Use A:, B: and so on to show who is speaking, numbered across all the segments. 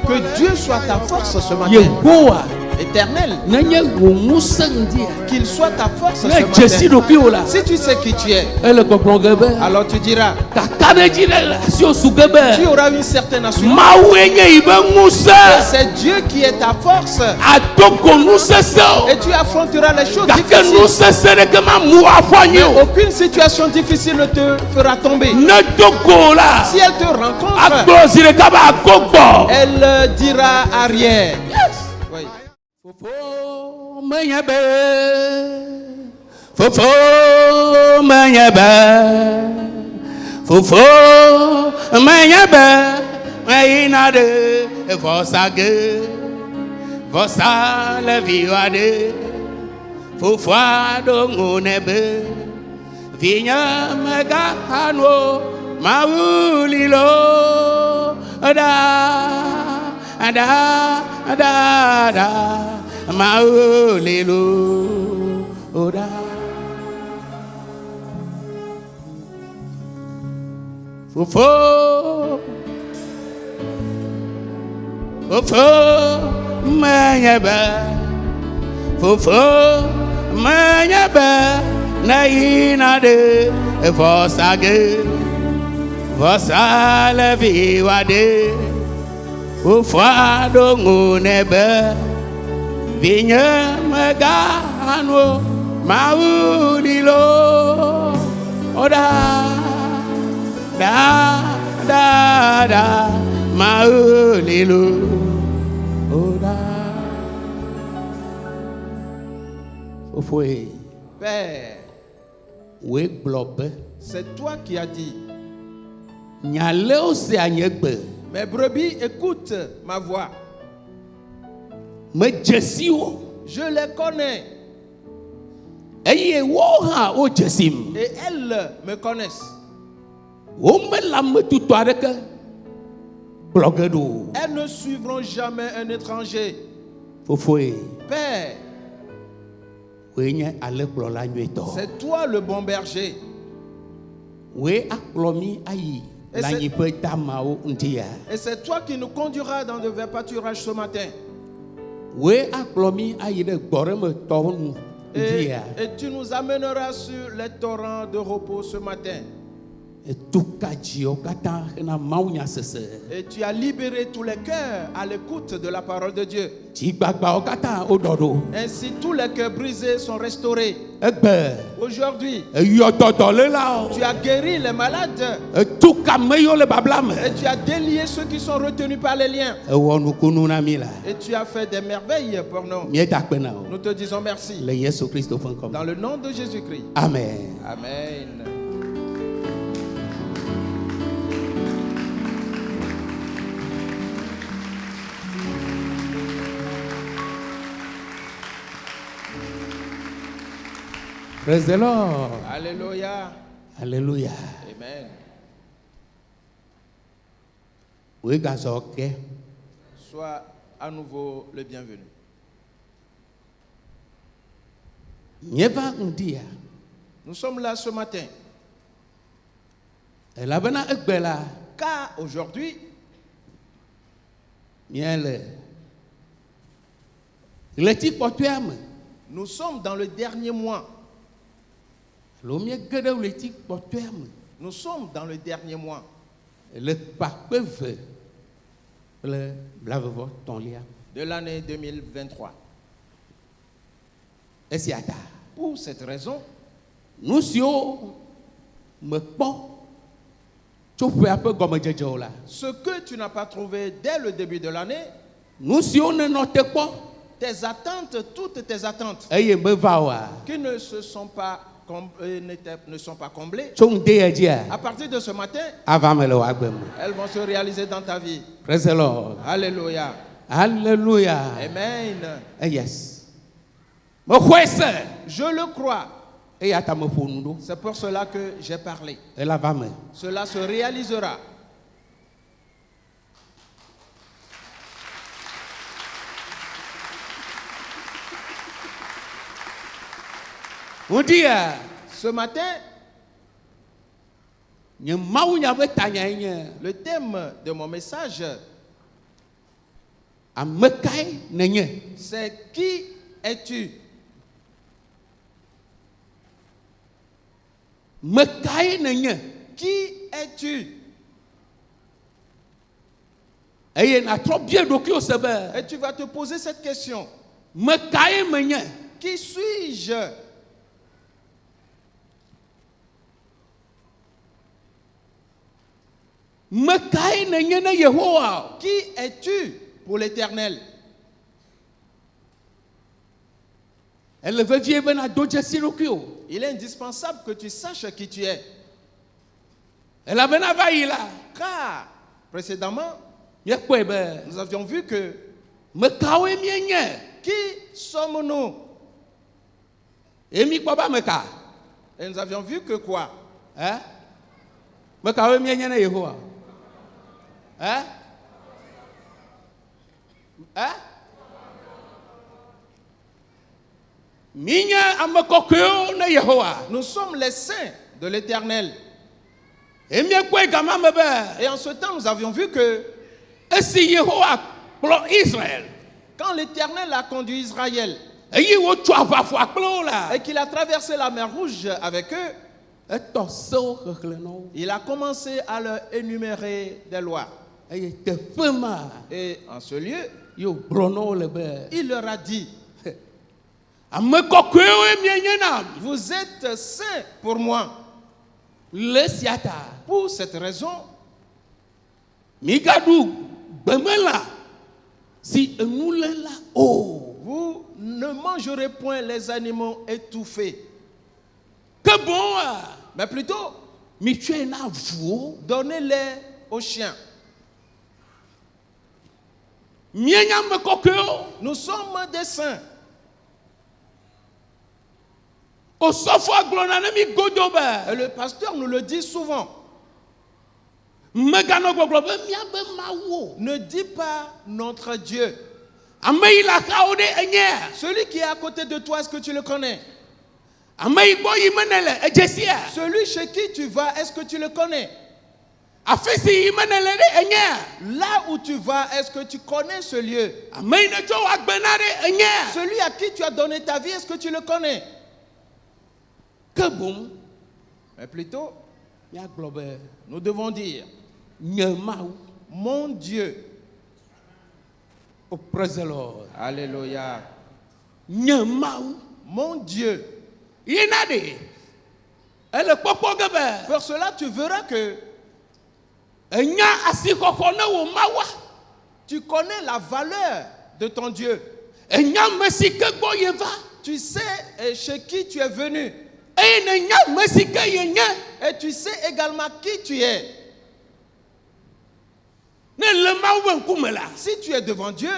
A: Que Dieu soit ta force ce matin. Éternel, qu'il soit ta force ce matin. Si tu sais qui tu es, alors tu diras, tu auras une certaine assurance. C'est Dieu qui est ta force. Et tu affronteras les choses difficiles. Mais aucune situation difficile ne te fera tomber. Si elle te rencontre, elle dira arrière. Oui.
B: Fofo manyabe, fofo manyabe, fofo manyabe, mainade vosage, vosa le viade, fofo dongonebe, vinya megahano, maulilo, da maulilo oda fofo manyaba na inade vosage vosa la viwade Ufado ngunebe vinya megano maulilo oda da maulilo oda Ofoe
A: Père,
B: we globe
A: c'est toi qui as dit.
B: Nyaleo se anyegbe
A: Mes brebis écoutent ma voix.
B: Je
A: les connais.
B: Et elles
A: me connaissent. Elles ne suivront jamais un étranger. Père, c'est toi le bon berger. Et c'est toi qui nous conduiras dans le vert pâturage ce matin. Et tu nous amèneras sur les torrents de repos ce matin. Et tu as libéré tous les cœurs à l'écoute de la parole de Dieu. Ainsi tous les cœurs brisés sont restaurés. Aujourd'hui, tu as guéri les malades. Et tu as délié ceux qui sont retenus par les liens. Et tu as fait des merveilles pour nous. Nous te disons merci. Dans le nom de Jésus-Christ.
B: Amen.
A: Amen.
B: Praise the Lord.
A: Alléluia.
B: Alléluia.
A: Amen.
B: Oui, ok.
A: Sois à nouveau le bienvenu. Nous sommes là ce matin. Car aujourd'hui, nous sommes dans le dernier mois. Nous sommes dans le dernier mois. De l'année 2023. Pour cette raison, ce que tu n'as pas trouvé dès le début de l'année, tes attentes, toutes tes attentes, qui ne sont pas comblées, à partir de ce matin, elles vont se réaliser dans ta vie.
B: Praise the Lord.
A: Alléluia.
B: Alléluia.
A: Amen.
B: Yes.
A: Je le crois. C'est pour cela que j'ai parlé. Cela se réalisera.
B: On dit
A: ce matin, le thème de mon message, c'est qui es-tu? Qui es-tu? Et tu vas te poser cette question. Qui suis-je? Qui es-tu pour l'Éternel?
B: Il
A: est indispensable que tu saches qui tu es. Car précédemment, nous avions vu que qui sommes-nous? Et nous avions vu que quoi? Nous sommes les saints de l'Éternel. Et en ce temps, nous avions vu que quand l'Éternel a conduit Israël et qu'il a traversé la mer Rouge avec eux, il a commencé à leur énumérer des lois. Et en ce lieu, il leur a dit: vous êtes saints pour moi. Pour cette raison, vous ne mangerez point les animaux étouffés. Mais plutôt, donnez-les aux chiens. Nous sommes des saints. Et le pasteur nous le dit souvent. Ne dis pas notre Dieu. Celui qui est à côté de toi, est-ce que tu le connais? Celui chez qui tu vas, est-ce que tu le connais? Là où tu vas, est-ce que tu connais ce lieu? Celui à qui tu as donné ta vie, est-ce que tu le connais? Mais plutôt, nous devons dire: mon Dieu.
B: Oh, praise the Lord.
A: Alléluia. Mon Dieu. Pour cela, tu verras que tu connais la valeur de ton Dieu. Tu sais chez qui tu es venu. Et tu sais également qui tu es. Si tu es devant Dieu,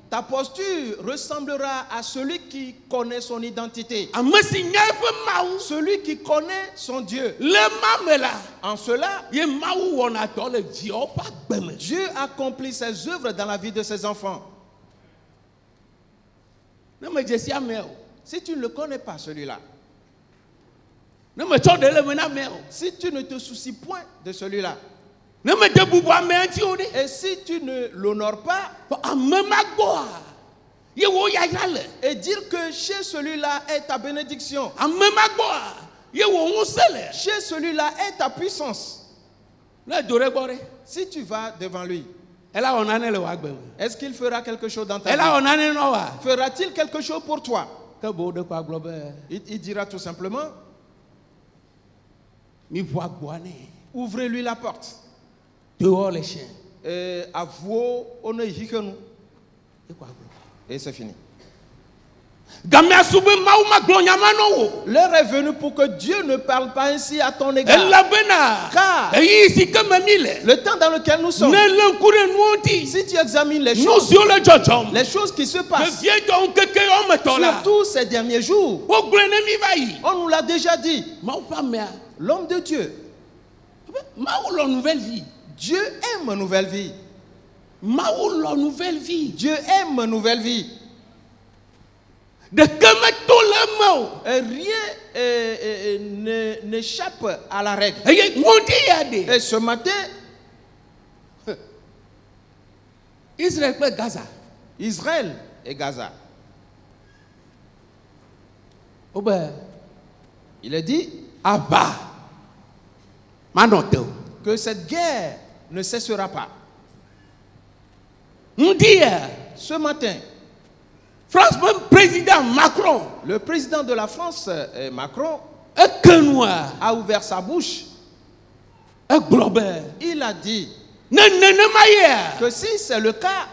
A: ta posture ressemblera à celui qui connaît son identité. Celui qui connaît son Dieu. En cela, Dieu accomplit ses œuvres dans la vie de ses enfants. Si tu ne le connais pas, celui-là, si tu ne te soucies point de celui-là, et si tu ne l'honores pas, et dire que chez celui-là est ta bénédiction, chez celui-là est ta puissance, si tu vas devant lui, est-ce qu'il fera quelque chose dans ta vie? Fera-t-il quelque chose pour toi? Il dira tout simplement: ouvrez-lui la porte.
B: Dehors les chiens.
A: Et c'est fini. L'heure est venue pour que Dieu ne parle pas ainsi à ton égard. Car le temps dans lequel nous sommes, si tu examines les choses qui se passent, surtout ces derniers jours, on nous l'a déjà dit. L'homme de Dieu, Dieu aime nouvelle vie. Dieu aime nouvelle vie. Rien n'échappe à la règle. Et ce matin, Israël et Gaza. Il a dit que cette guerre ne cessera pas. Ce matin, président Macron, le président de la France, Macron, a ouvert sa bouche. Il a dit que si c'est le cas,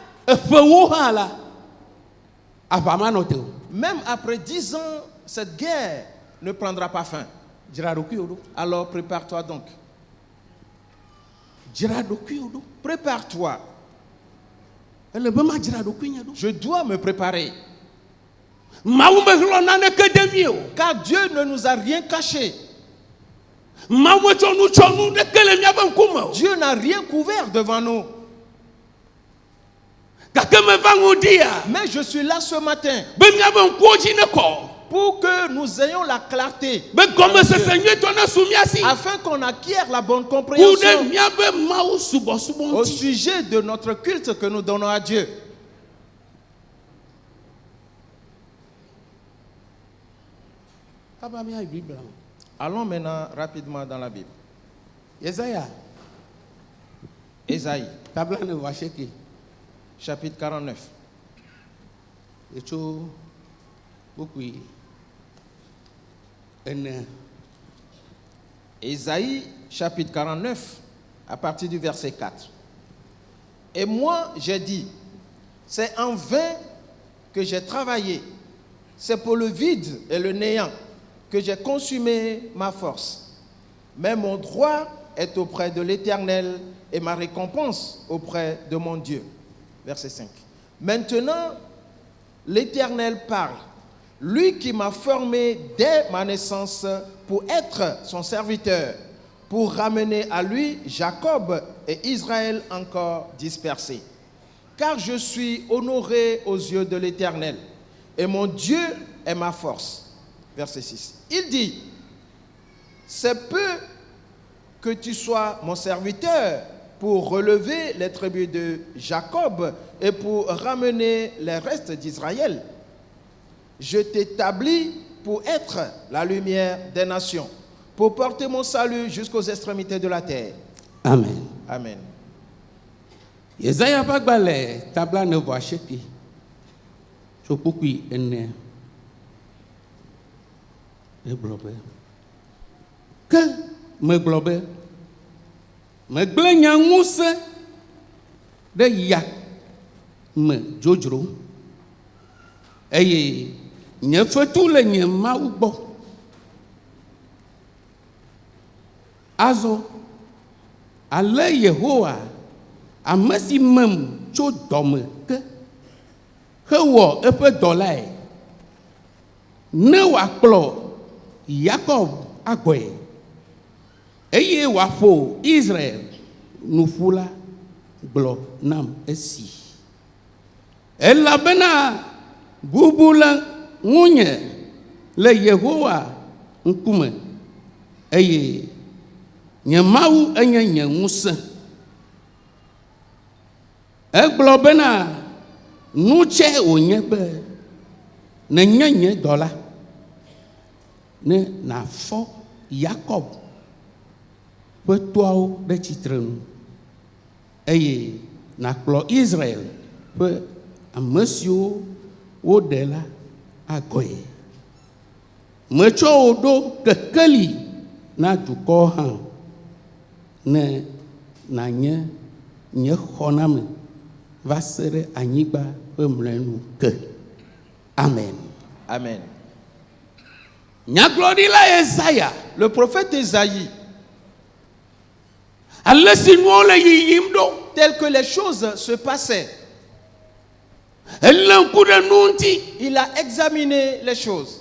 A: même après 10 ans, cette guerre ne prendra pas fin. Alors prépare-toi donc. Prépare-toi. Je dois me préparer. Car Dieu ne nous a rien caché. Dieu n'a rien couvert devant nous. Mais je suis là ce matin pour que nous ayons la clarté, afin qu'on acquiert la bonne compréhension au sujet de notre culte que nous donnons à Dieu. Allons maintenant rapidement dans la Bible. Ésaïe, chapitre 49. Ésaïe, chapitre 49, à partir du verset 4. Et moi, j'ai dit, c'est en vain que j'ai travaillé, c'est pour le vide et le néant que j'ai consumé ma force. Mais mon droit est auprès de l'Éternel et ma récompense auprès de mon Dieu. Verset 5. Maintenant, l'Éternel parle, lui qui m'a formé dès ma naissance pour être son serviteur, pour ramener à lui Jacob et Israël encore dispersés. Car je suis honoré aux yeux de l'Éternel, et mon Dieu est ma force. Verset 6. Il dit, c'est peu que tu sois mon serviteur pour relever les tribus de Jacob et pour ramener les restes d'Israël. Je t'établis pour être la lumière des nations, pour porter mon salut jusqu'aux extrémités de la terre.
B: Amen.
A: Amen.
B: Yesaya bagbale tabla ne voit cheki. Chopukui ene. E globe. Que me globe. Me glenya nguse de yak me jojro. Eye nye fetu le nye mawu gbɔ. Azɔ ale Yehowa ame si mem tso dɔme ke hewɔ eƒe dɔ lae ne wòakplɔ Yakob agbɔe eye wòaƒo Israel nuƒu la gblɔ nam esi elabena bubu le ŋunye le Yehowa ŋkume eye nye Mawu enye nye ŋusẽ. Egblɔ bena nu tse wònye be nenye nye dɔla ne nafɔ Yakob ƒe toawo ɖe tsitrenu eye nakplɔ Israel ƒe ame siwo woɖe la agɔe. Metsɔ wo ɖo kekeli na dukɔwo hã ne nanye nye xɔname va se ɖe anyigba ƒe mlɔenu ke. Amen.
A: Amen.
B: Nyagblɔɖila Yesaya,
A: le prophète Ésaïe,
B: ale si nuwo le yiyim ɖo,
A: tel que les choses se passaient,
B: ele ŋku ɖe nu ŋuti.
A: Il a examiné les choses.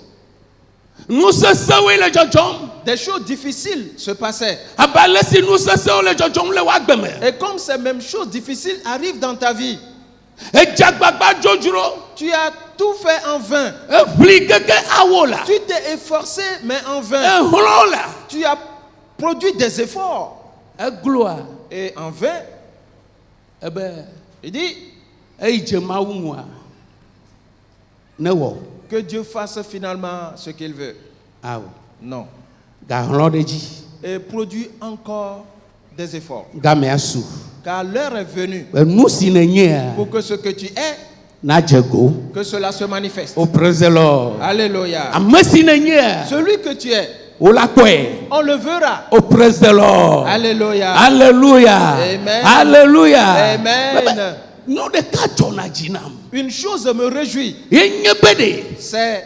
B: Nu sesẽwoe le dzɔdzɔm.
A: Des choses difficiles se passaient.
B: Abe ale si nu sesẽwo le dzɔdzɔm le woagbe me.
A: Et comme ces mêmes choses difficiles arrivent dans ta vie,
B: edze agbagba dzodzro.
A: tu as tout fait en vain. Tu t'es efforcé, mais en vain. Tu as produit des efforts. Et en vain. Il dit que Dieu fasse finalement ce qu'il veut. Non. Et produit encore des efforts. Car l'heure est venue pour que ce que tu es, que cela se manifeste.
B: Oh, praise the Lord.
A: Alléluia. Celui que tu es, on le verra.
B: Oh, praise the Lord.
A: Alléluia.
B: Alléluia.
A: Amen.
B: Alléluia.
A: Amen. Une chose me réjouit. C'est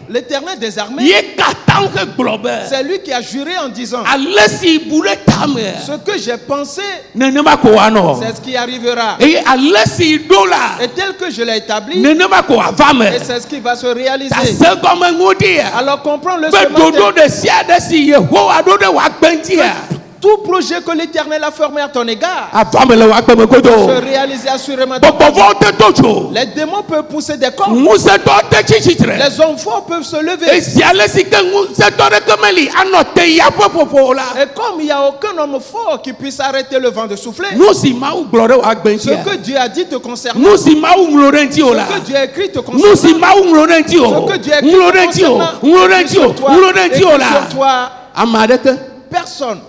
A: l'Éternel des armées. C'est lui qui a juré en disant ce que j'ai pensé, c'est ce qui arrivera. Et tel que je l'ai établi, et c'est ce qui va se réaliser. Alors comprends le tout projet que l'Éternel a formé à ton égard se réaliser assurément. Les démons peuvent pousser des corps. Les hommes forts peuvent se lever. Et comme il n'y a aucun homme fort qui puisse arrêter le vent de souffler, ce que Dieu a dit te concernant, ce que Dieu a écrit te concernant, ce que Dieu a écrit sur toi, personne,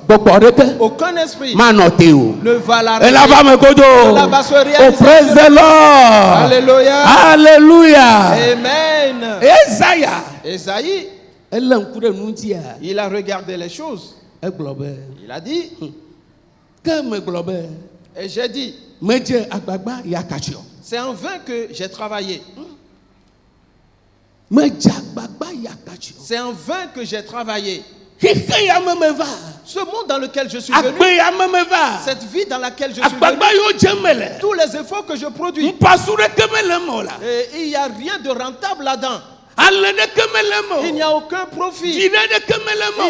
A: aucun esprit ne va l'arrêter. Cela va se réaliser.
B: Oh, praise the Lord.
A: Alléluia.
B: Alléluia.
A: Amen. Esaïe, il a regardé les choses. Il a dit, et j'ai dit, c'est en vain que j'ai travaillé. C'est en vain que j'ai travaillé. Ce monde dans lequel je suis venu, cette vie dans laquelle je suis venu, tous les efforts que je produis, et il n'y a rien de rentable là-dedans. Il n'y a aucun profit. Il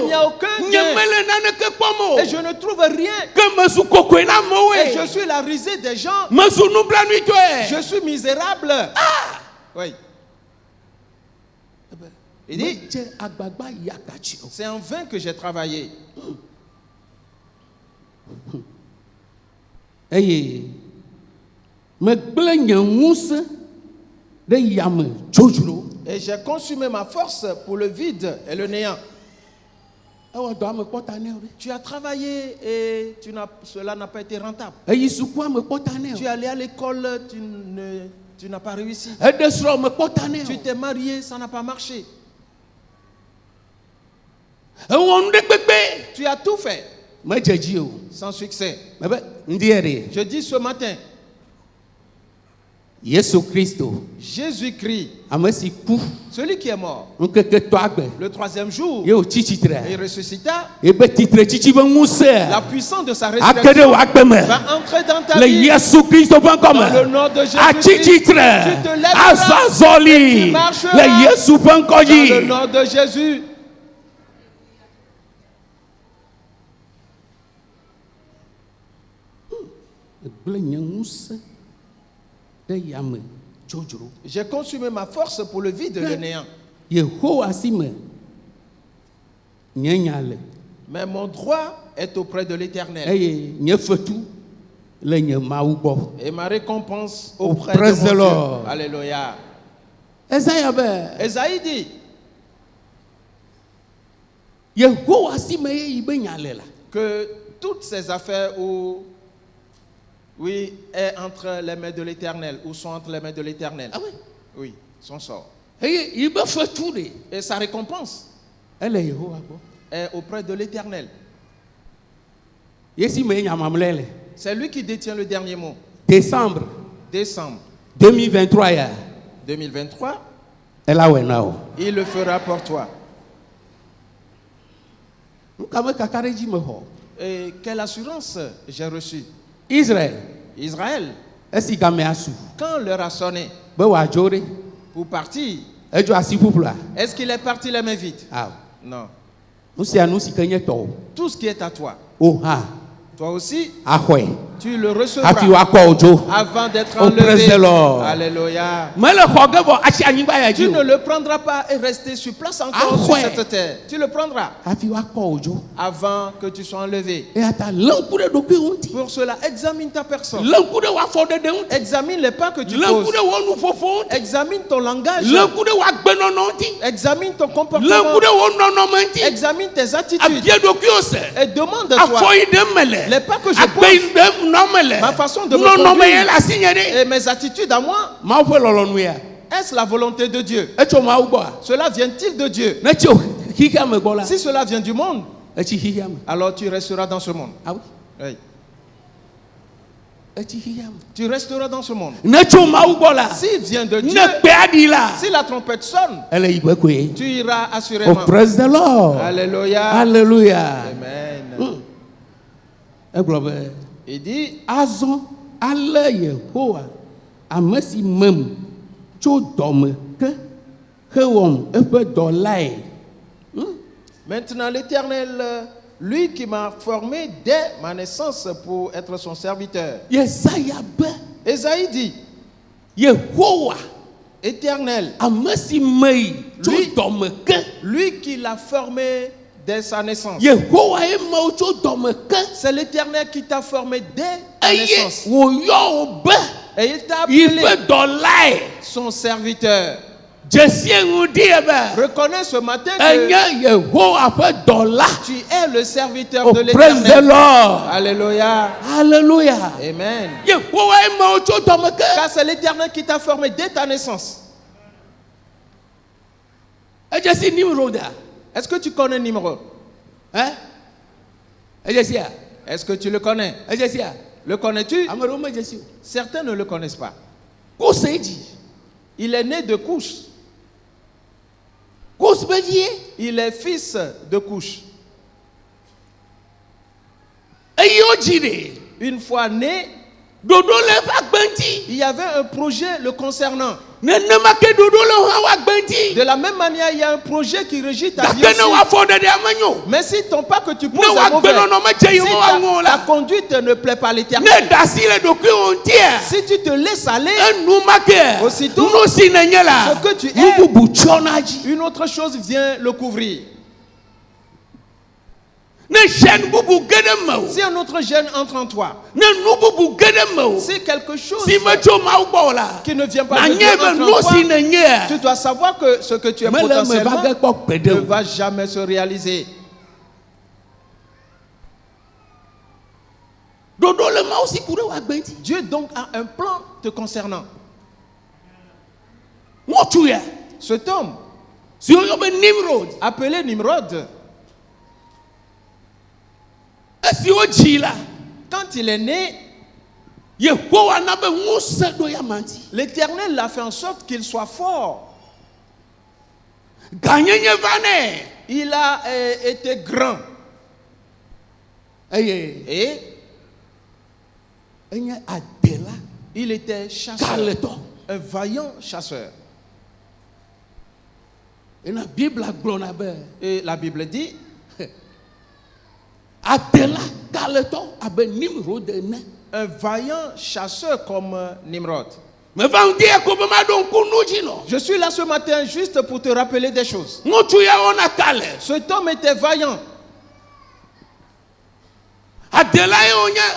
A: n'y a aucun gain. Et je ne trouve rien. Et je suis la risée des gens. Je suis misérable. Oui. Il dit, c'est en vain que j'ai travaillé.
B: Et
A: j'ai consumé ma force pour le vide et le néant. Tu as travaillé et cela n'a pas été rentable. Tu es allé à l'école, tu n'as pas réussi. Tu t'es marié, ça n'a pas marché. Tu as tout fait sans succès. Je dis ce matin,
B: Jésus-Christ,
A: celui qui est mort, le troisième jour, il ressuscita. La puissance de sa résurrection va entrer dans ta vie. Dans le nom de Jésus, tu te lèveras et tu marcheras dans le nom de Jésus. J'ai consumé ma force pour le vide et le néant. Mais mon droit est auprès de l'Éternel. Et ma récompense auprès de mon Dieu. Alléluia. Esaïe dit que toutes ces affaires est entre les mains de l'Éternel, ou sont entre les mains de l'Éternel. Oui, son sort. Et sa récompense est auprès de l'Éternel. C'est lui qui détient le dernier mot.
B: Décembre
A: 2023, il le fera pour toi. Et quelle assurance j'ai reçue. Israël, quand l'heure a sonné pour partir, est-ce qu'il est parti les mains vides? Non. Tout ce qui est à toi, toi aussi, Tu le recevras avant d'être enlevé. Alléluia. Tu ne le prendras pas et rester sur place encore sur cette terre. Tu le prendras avant que tu sois enlevé. Pour cela, examine ta personne. Examine les pas que tu poses. Examine ton langage. Examine ton comportement. Examine tes attitudes. Et demande-toi les pas que je pose. Ma façon de me conduire et mes attitudes à moi, est-ce la volonté de Dieu? Cela vient-il de Dieu? Si cela vient du monde, alors tu resteras dans ce monde.
B: Ah oui?
A: Oui. Tu resteras dans ce monde. S'il vient de Dieu, si la trompette sonne, tu iras assurément.
B: Oh, praise the Lord.
A: Alléluia.
B: Alléluia.
A: Amen. Il dit,
B: Azon ale Yehowa amesi mem tso dome ke hewom efe dolai.
A: Maintenant l'Éternel, lui qui m'a formé dès ma naissance pour être son serviteur. Ésaïe dit,
B: Yehowa
A: Éternel,
B: amesi mei tso dome ke,
A: lui qui l'a formé dès sa naissance. C'est l'Éternel qui t'a formé dès ta naissance. Et il t'a appelé son serviteur. Reconnais ce matin que tu es le serviteur de l'Éternel. Alléluia.
B: Alléluia.
A: Amen. Car c'est l'Éternel qui t'a formé dès ta naissance. Est-ce que tu connais Nimrod?
B: Hein?
A: Est-ce que tu le connais? Le connais-tu? Certains ne le connaissent pas. Il est né de Couche. Il est fils de Couche. Une fois né, il y avait un projet le concernant. De la même manière, il y a un projet qui régit ta vie aussi. Mais si ton pas que tu poses est mauvais, si ta conduite ne plaît pas à l'Éternel, si tu te laisses aller, aussitôt, ce que tu es, une autre chose vient le couvrir. Si un autre gène entre en toi, si quelque chose qui ne vient pas de Dieu entre en toi, tu dois savoir que ce que tu es potentiellement ne va jamais se réaliser. Dieu donc a un plan te concernant. Cet homme appelé Nimrod, quand il est né, l'Éternel l'a fait en sorte qu'il soit fort. Il a été grand. Et il était chasseur, un vaillant chasseur. Et la Bible dit, un vaillant chasseur comme Nimrod. Je suis là ce matin juste pour te rappeler des choses. Cet homme était vaillant.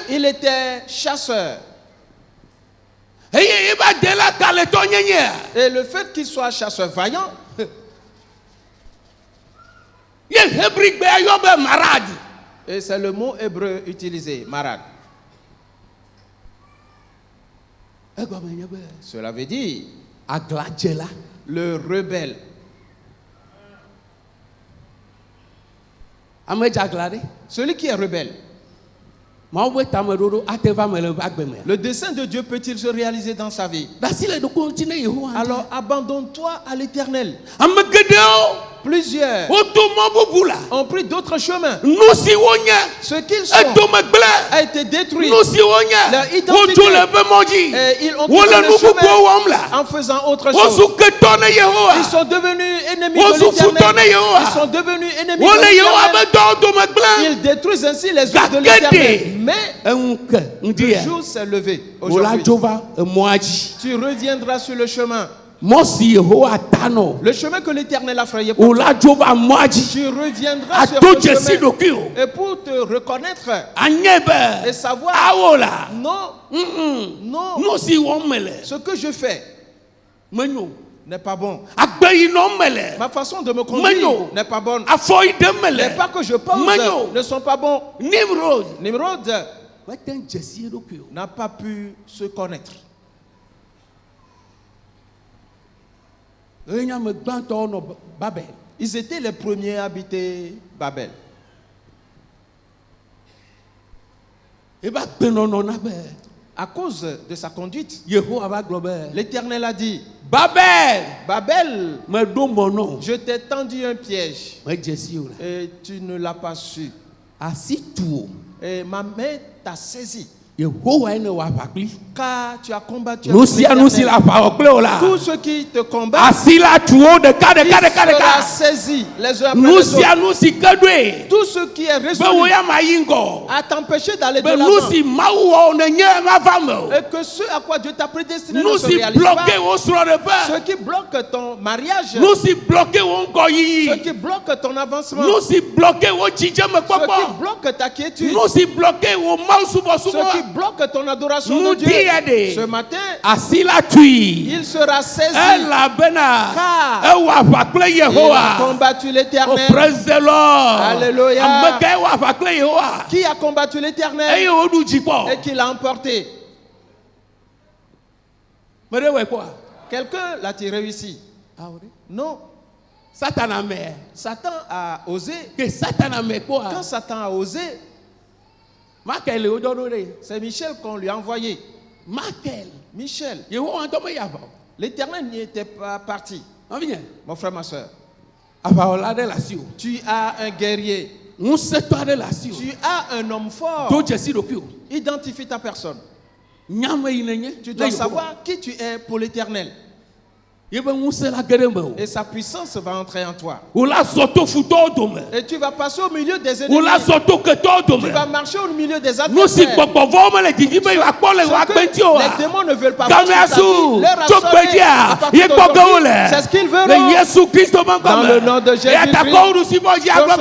A: Il était chasseur. Et le fait qu'il soit chasseur vaillant, et c'est le mot hébreu utilisé, marad. Cela veut dire le rebelle. Celui qui est rebelle. Le dessein de Dieu peut-il se réaliser dans sa vie? Alors abandonne-toi à l'Éternel. Plusieurs ont pris d'autres chemins. Ce qu'ils sont a été détruit. Leur identité. Et ils ont trouvé le chemin en faisant autre chose. Ils sont devenus ennemis de l'Éternel. Ils sont devenus ennemis de l'Éternel. Ils détruisent ainsi les œuvres de l'Éternel. Mais le jour s'est levé. Aujourd'hui, tu reviendras sur le chemin. Le chemin que l'Éternel a frayé pour toi. Tu reviendras sur le chemin. Et pour te reconnaître et savoir non, ce que je fais n'est pas bon. Ma façon de me conduire n'est pas bonne. Les pas que je pose ne sont pas bons. Nimrod n'a pas pu se connaître. Ils étaient les premiers à habiter Babel. À cause de sa conduite, l'Éternel a dit: Babel, je t'ai tendu un piège et tu ne l'as pas su. Et ma main t'a saisi. Car tu as combattu tout ce qui te combat, il sera saisi les uns après les autres. Tout ce qui est résolu à t'empêcher d'aller de l'avant, et que ce à quoi Dieu t'a prédestiné ne se réalise pas. Ce qui bloque ton mariage, ce qui bloque ton avancement, ce qui bloque ta quiétude, ce qui bloque ton adoration de Dieu. Ce matin, il sera saisi. Car il a combattu l'Éternel. Alléluia. Qui a combattu l'Éternel et qui l'a emporté? Quelqu'un l'a-t-il réussi? Non. Satan a osé. Quand Satan a osé, c'est Michel qu'on lui a envoyé. Michel. L'Éternel n'y était pas parti. Mon frère, ma soeur. Tu as un guerrier. Tu as un homme fort. Identifie ta personne. Tu dois savoir qui tu es pour l'Éternel. Et sa puissance va entrer en toi. Et tu vas passer au milieu des ennemis. Tu vas marcher au milieu des adversaires. Les démons ne veulent pas voir sur ta vie. Leur assommé à partir d'aujourd'hui, c'est ce qu'ils verront. Dans le nom de Jésus-Christ.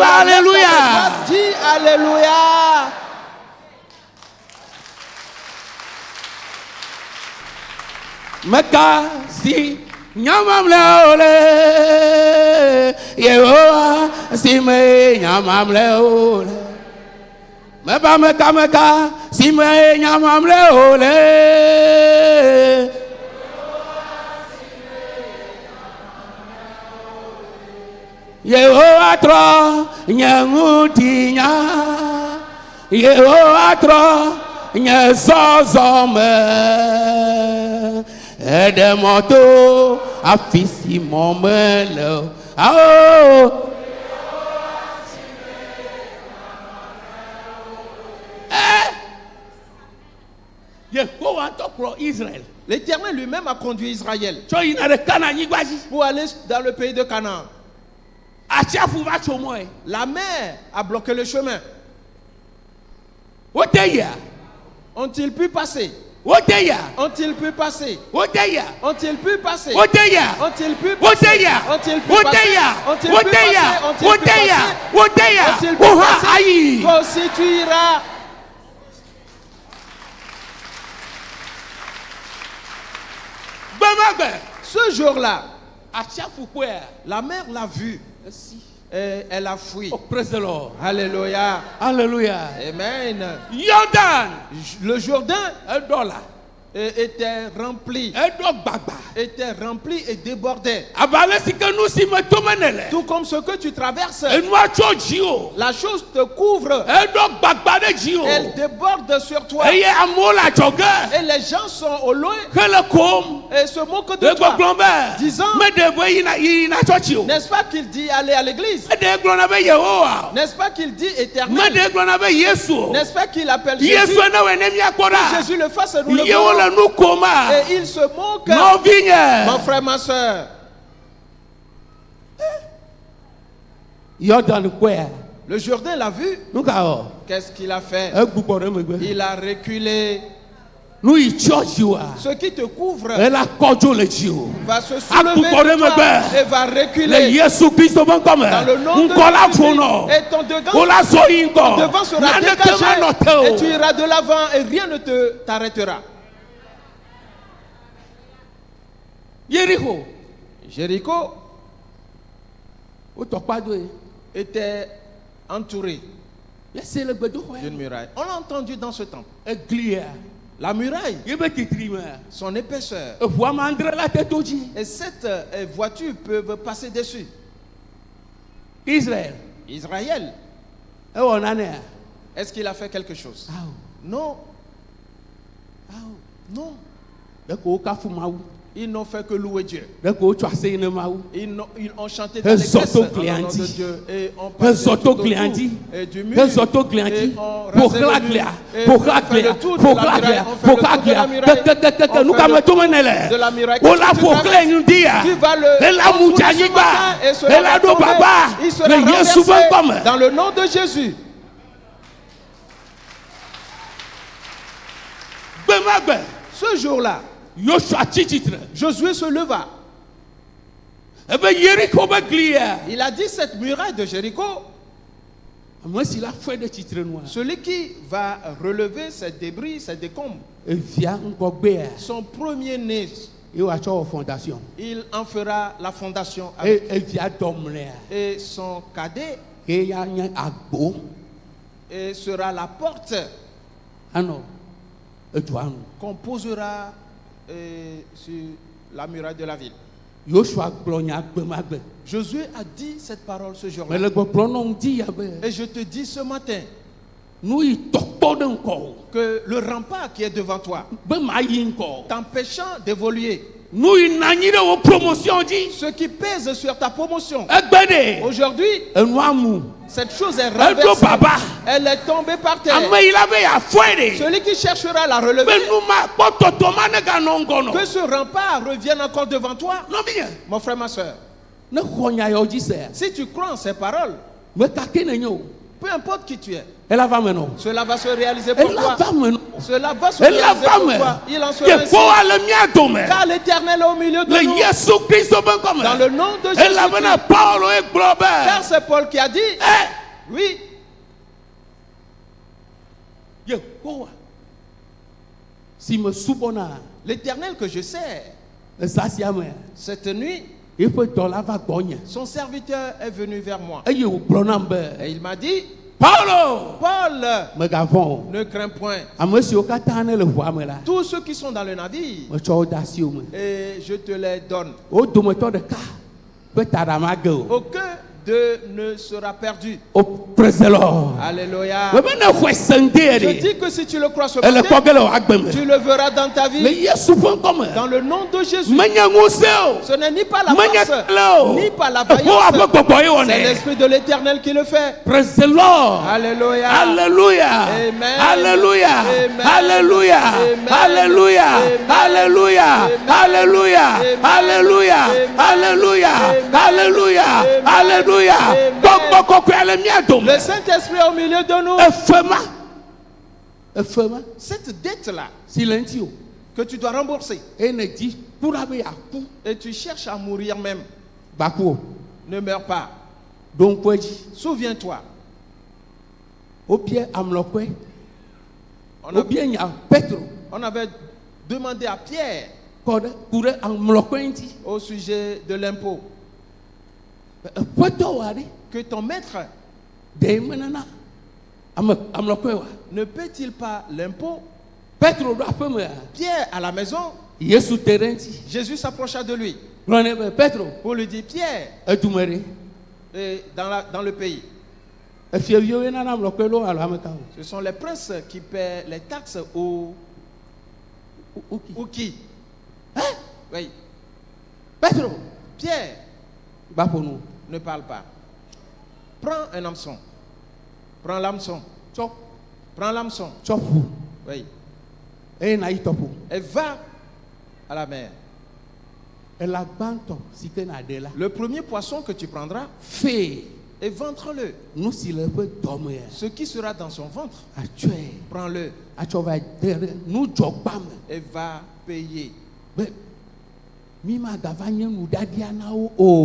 A: Alléluia. Dis Alléluia.
B: Makasi nyamamle ole Yehowa sime nyamamle ole meba meka sime nyamamle ole Yehowa tro nyangutinya Yehowa tro nyazozome Ede moto afisi momelo ao Yehowa tokro Israël.
A: L'Éternel lui-même a conduit Israël pour aller dans le pays de Canaan. La mer a bloqué le chemin. Ont-ils pu passer? Ont-ils pu passer? Ont-ils pu passer? Ont-ils pu passer? Ont-ils pu passer? Ont-ils pu passer? Ont-ils pu passer? Toi aussi tu iras. Ce jour-là, la mer l'a vu. Et elle a fui.
B: Oh, praise the Lord.
A: Alléluia.
B: Alléluia.
A: Amen.
B: Jordan.
A: Le Jourdain était rempli. Était rempli et débordait. Tout comme ce que tu traverses. La chose te couvre. Elle déborde sur toi. Et les gens sont au loin. et se moque de toi, disant, n'est-ce pas qu'il dit aller à l'église? N'est-ce pas qu'il dit éternel? N'est-ce pas qu'il appelle Jésus? Que Jésus le fasse et nous le voyons. Et il se moque. Mon frère, ma soeur. Le Jourdain l'a vu. Qu'est-ce qu'il a fait? Il a reculé. Ce qui te couvre va se soulever de toi et va reculer. Dans le nom de Jésus, et ton devant sera dégagé et tu iras de l'avant et rien ne t'arrêtera. Jéricho était entouré d'une muraille. On l'a entendu dans ce temple. La muraille, son épaisseur. Et cette voiture peut passer dessus. Israël. Est-ce qu'il a fait quelque chose? Non. Non. Ils n'ont fait que louer Dieu. Ils ont chanté dans les caisses en nom de Dieu. Et on passait tout autour et du mur. Et on rasait le mur. Et on fait le tour de la muraille. On fait le tour de la muraille. On fait le tour de la muraille. Tu vas le entourer ce matin et cela va tomber. Il sera renversé dans le nom de Jésus. Ce jour-là, Josué se leva. Il a dit cette muraille de Jéricho, celui qui va relever ces débris, ces décombres, son premier-né, il en fera la fondation avec. Et son cadet et sera la porte qu'on posera sur la muraille de la ville. Josué a dit cette parole ce jour-là. Et je te dis ce matin que le rempart qui est devant toi, t'empêchant d'évoluer, ce qui pèse sur ta promotion, aujourd'hui, cette chose est renversée. Elle est tombée par terre. Celui qui cherchera à la relever, que ce rempart revienne encore devant toi. Mon frère, ma soeur, si tu crois en ces paroles, peu importe qui tu es, cela va se réaliser pour toi. Cela va se réaliser pour toi. Il en sera ainsi. Car l'Éternel est au milieu de nous. Dans le nom de Jésus. Car c'est Paul qui a dit, oui. L'Éternel que je sers, cette nuit, son serviteur est venu vers moi. Et il m'a dit, Paul, ne crains point. Tous ceux qui sont dans le navire, et je te les donne. Aucun d'eux ne sera perdu. Alléluia. Je dis que si tu le crois ce matin, tu le verras dans ta vie. Dans le nom de Jésus. Ce n'est ni par la force, ni par la vaillance. C'est l'Esprit de l'Éternel qui le fait. Alléluia.
B: Alléluia.
A: Amen.
B: Alléluia.
A: Amen.
B: Alléluia.
A: Amen.
B: Alléluia. Alléluia. Alléluia. Alléluia. Alléluia. Alléluia. Alléluia.
A: Le Saint-Esprit est au milieu de nous. Cette dette-là que tu dois rembourser et tu cherches à mourir même, ne meurs pas. Souviens-toi. On avait demandé à Pierre au sujet de l'impôt. Que ton maître ne paie-t-il pas l'impôt? Pierre à la maison, Jésus s'approcha de lui pour lui dire, Pierre, dans le pays, ce sont les princes qui paient les taxes ou qui? Oui.
B: Pedro.
A: Pierre.
B: Baponou.
A: Ne parle pas. Prends un hameçon. Prends l'hameçon.
B: Chop.
A: Prends l'hameçon.
B: Chop.
A: Oui.
B: Et naï topo.
A: Et va à la mer.
B: Et la banto, si tu n'as de là.
A: Le premier poisson que tu prendras,
B: fais.
A: Et ventre-le.
B: Nous si le peut dormir.
A: Ce qui sera dans son ventre. Prends-le.
B: Nous jobam.
A: Et va payer.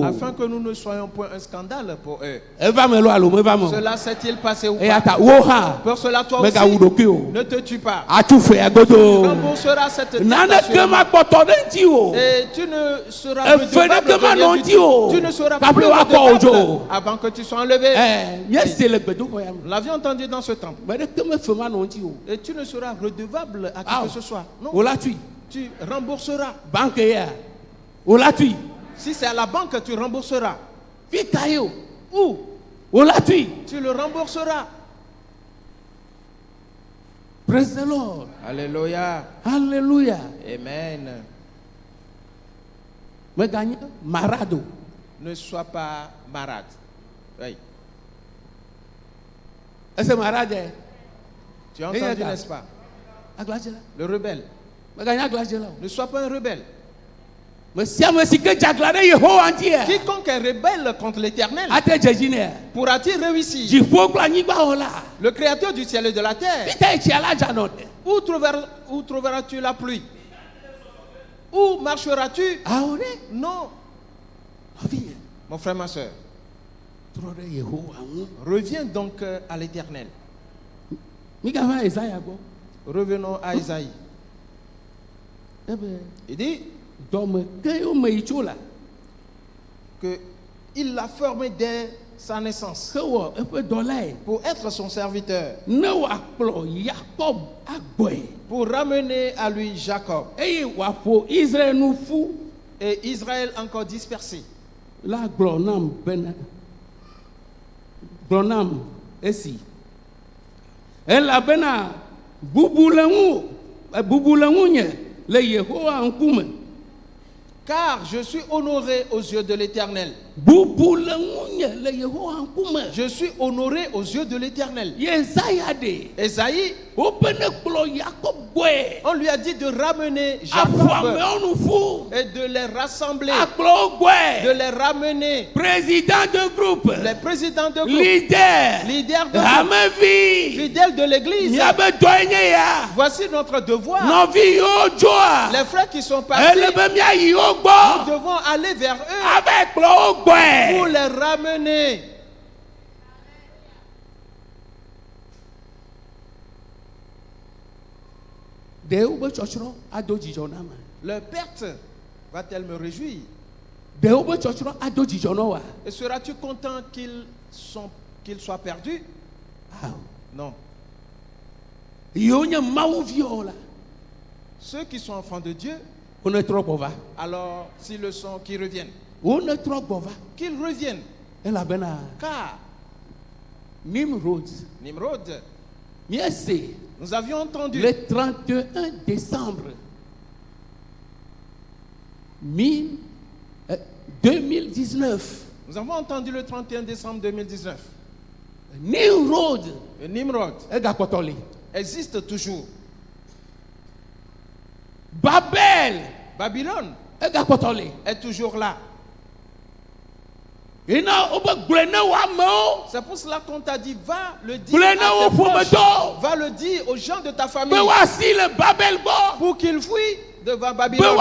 A: Afin que nous ne soyons point un scandale pour eux. Cela s'est-il passé ou pas? Pour cela, toi aussi, ne te tue pas. Tu rembourseras cette tentation. Et tu ne seras redevable de rien du tout. Tu ne seras plus redevable avant que tu sois enlevé. Nous l'avions entendu dans ce temple. Et tu ne seras redevable à qui que ce soit. Non. Tu rembourseras. Si c'est à la banque, tu rembourseras. Où? Tu le rembourseras.
B: Praise the Lord.
A: Alléluia.
B: Alléluia.
A: Amen.
B: Marado.
A: Ne sois pas marade. Oui.
B: Est-ce que marade?
A: Tu as entendu, n'est-ce pas? Le rebelle. Ne sois pas un rebelle. Quiconque est rebelle contre l'Éternel pourra-t-il réussir? Le Créateur du ciel et de la terre. Où trouveras-tu la pluie? Où marcheras-tu? Non. Mon frère, ma soeur, reviens donc à l'Éternel. Revenons à Isaïe. Il dit qu'il l'a formé dès sa naissance pour être son serviteur, pour ramener à lui Jacob et Israël encore dispersé. Car je suis honoré aux yeux de l'Éternel. Je suis honoré aux yeux de l'Éternel. Esaïe, on lui a dit de ramener Jacob et de les rassembler, de les ramener.
B: Président de groupe,
A: les présidents de groupe,
B: leader
A: de groupe, fidèles de l'église. Voici notre devoir. Les frères qui sont partis, nous devons aller vers eux pour les ramener. Leur perte va-t-elle me réjouir? Et seras-tu content qu'ils soient perdus? Non. Ceux qui sont enfants de Dieu, alors s'ils le sont, qu'ils reviennent. Qu'ils reviennent. Car Nimrod, nous avions entendu
B: le 31 décembre 2019.
A: Nous avons entendu le 31 décembre 2019.
B: Nimrod
A: existe toujours. Babylone est toujours là. C'est pour cela qu'on t'a dit, va le dire à tes proches, va le dire aux gens de ta famille, pour qu'ils fuient devant Babylone,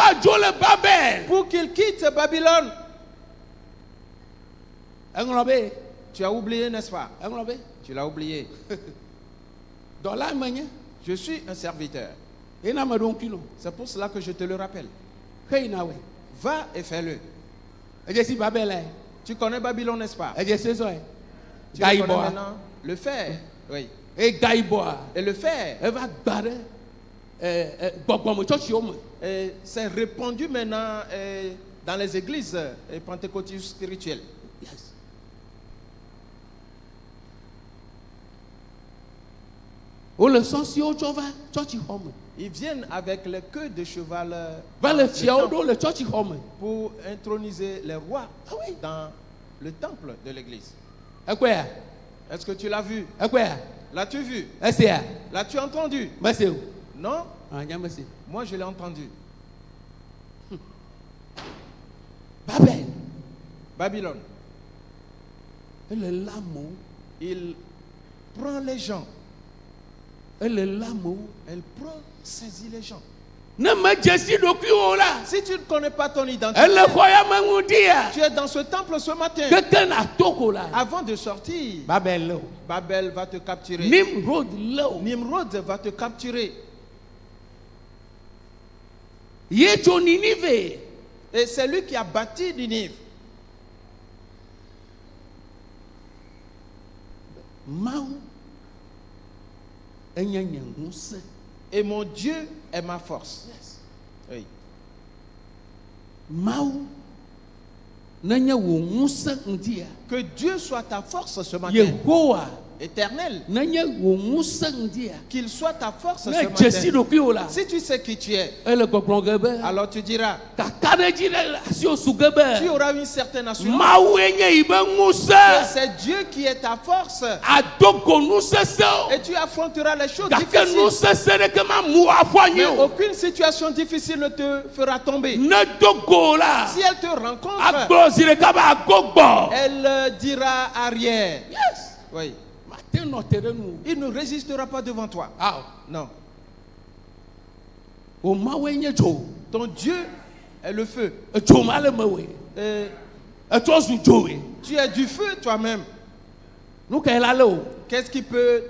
A: pour qu'ils quittent Babylone. Tu as oublié, n'est-ce pas? Tu l'as oublié. Je suis un serviteur. C'est pour cela que je te le rappelle. Va et fais-le. Tu connais Babylone, n'est-ce pas? Tu le connais maintenant? Le fer. Oui. Et le fer. Et c'est répandu maintenant dans les églises pentecôtistes spirituelles.
B: Yes.
A: Ils viennent avec les queues de cheval pour introniser les rois dans le temple de l'église. Est-ce que tu l'as vu? L'as-tu vu? L'as-tu entendu? Non? Moi, je l'ai entendu. Babylone. Il prend les gens. Elle prend, saisit les gens. Si tu ne connais pas ton identité, tu es dans ce temple ce matin. Avant de sortir, Babel va te capturer. Nimrod va te capturer. Et c'est lui qui a bâti Ninive. Et mon Dieu est ma force. Yes. Oui. Que Dieu soit ta force ce matin. Éternel. Qu'il soit ta force ce matin. Si tu sais qui tu es, alors tu diras, tu auras une certaine assurance que c'est Dieu qui est ta force. Et tu affronteras les choses difficiles. Mais aucune situation difficile ne te fera tomber. Si elle te rencontre, elle dira arrière.
B: Yes.
A: Oui. Il ne résistera pas devant toi. Non. Ton Dieu est le feu. Tu es du feu toi-même. Qu'est-ce qui peut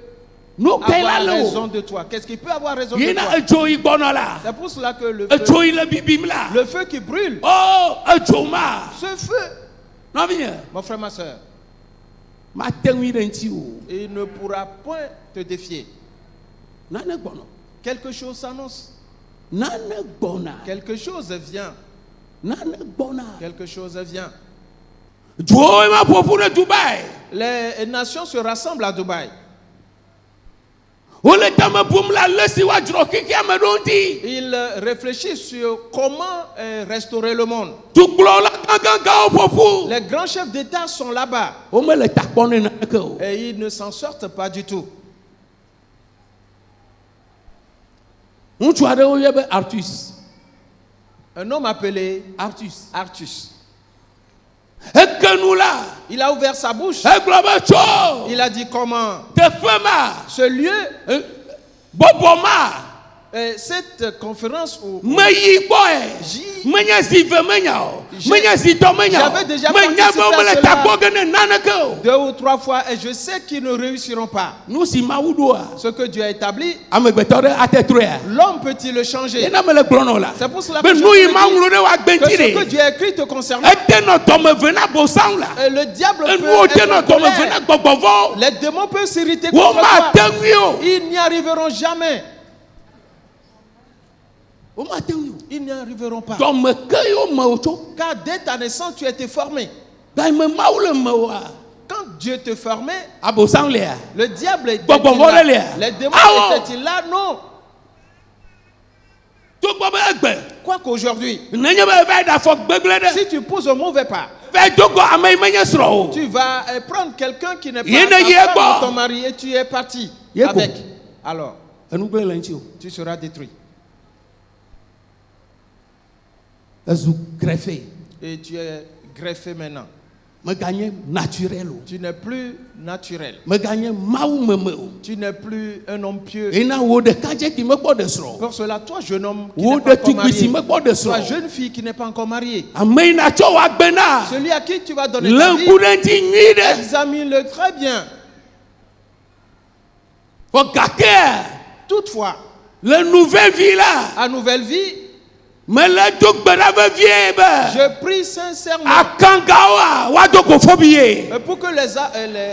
A: avoir raison de toi? Qu'est-ce qui peut avoir raison de toi? C'est pour cela que le feu qui brûle, ce feu, mon frère, ma soeur, il ne pourra point te défier. Quelque chose s'annonce. Quelque chose vient. Quelque chose vient. Les nations se rassemblent à Dubaï. Ils réfléchissent sur comment restaurer le monde. Les grands chefs d'État sont là-bas. Et ils ne s'en sortent pas du tout. Un homme appelé Artus. Il a ouvert sa bouche. Il a dit comment ce lieu, cette conférence où j'avais déjà participé à cela 2 ou 3 fois et je sais qu'ils ne réussiront pas. Ce que Dieu a établi, l'homme peut-il le changer? C'est pour cela que je te dis que ce que Dieu a écrit te concerne. Et le diable peut être en colère. Les démons peuvent s'irriter contre toi. Ils n'y arriveront jamais. Ils n'y arriveront pas. Car dès ta naissance, tu as été formé. Quand Dieu te formait, le diable était là. Les démons étaient-ils là? Non. Quoi qu'aujourd'hui, si tu poses un mauvais pas, tu vas prendre quelqu'un qui n'est pas ton mari et tu es parti avec. Alors, tu seras détruit. Et tu es greffé maintenant. Tu n'es plus naturel. Tu n'es plus un homme pieux. Pour cela, toi, jeune homme qui n'est pas encore marié, toi, jeune fille qui n'est pas encore mariée, celui à qui tu vas donner ta vie, examine-le très bien. Toutefois, la nouvelle vie, je prie sincèrement pour que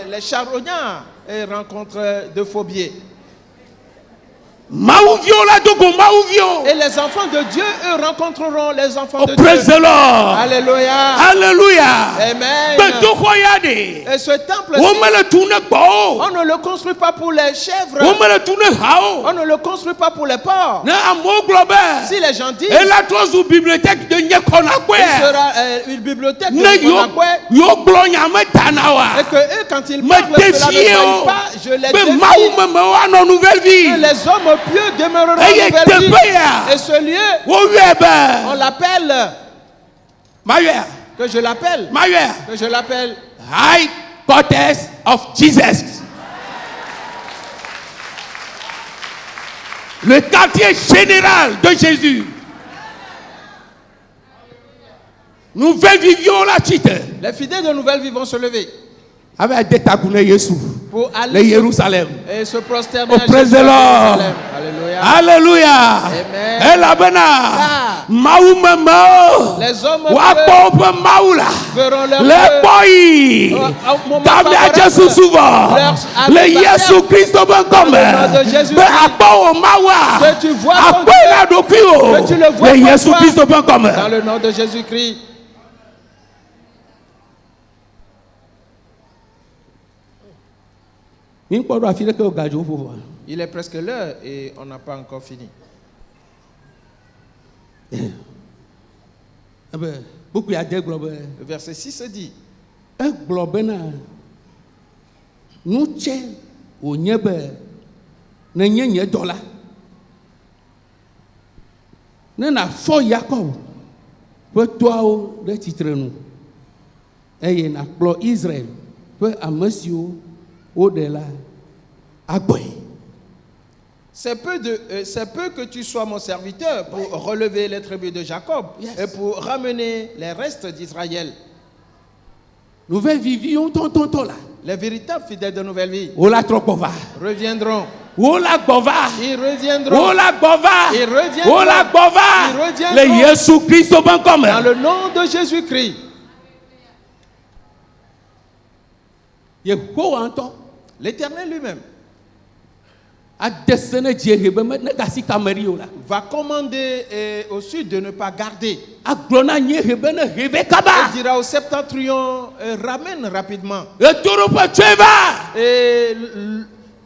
A: les charognards rencontrent de phobie. Et les enfants de Dieu, eux, rencontreront les enfants de
B: praise
A: Dieu.
B: The Lord.
A: Alléluia.
B: Alléluia.
A: Amen. Et ce temple, on ne le construit pas pour les chèvres. On ne le construit pas pour les porcs. Si les gens disent, il sera une bibliothèque de Konakwe, et que eux, quand ils parlent, cela ne parle pas, je les défie. Que les hommes pieux demeureront en nouvelle vie. Et ce lieu, on l'appelle, que je l'appelle,
B: High Quarters of Jesus. Le quartier général de Jésus. Nouvelle vivions la chite.
A: Les fidèles de Nouvelle Vie vont se lever pour aller
B: Jérusalem
A: et se prosterner
B: au
A: à
B: Jérusalem.
A: Alléluia.
B: Alléluia.
A: Amen. Les hommes verront leur Dieu souvent. Le Jésus Christ que tu vois que tu le vois dans le nom de Jésus-Christ. Il est presque l'heure et on n'a pas encore fini. Le verset 6 dit,
B: Israël
A: c'est peu que tu sois mon serviteur pour relever les tribus de Jacob et pour ramener les restes d'Israël.
B: Nouvelle vie,
A: les véritables fidèles de Nouvelle Vie reviendront.
B: Ils reviendront.
A: Dans le nom de Jésus-Christ. L'Éternel lui-même va commander au sud de ne pas garder. Il dira au septentrion, ramène rapidement. Et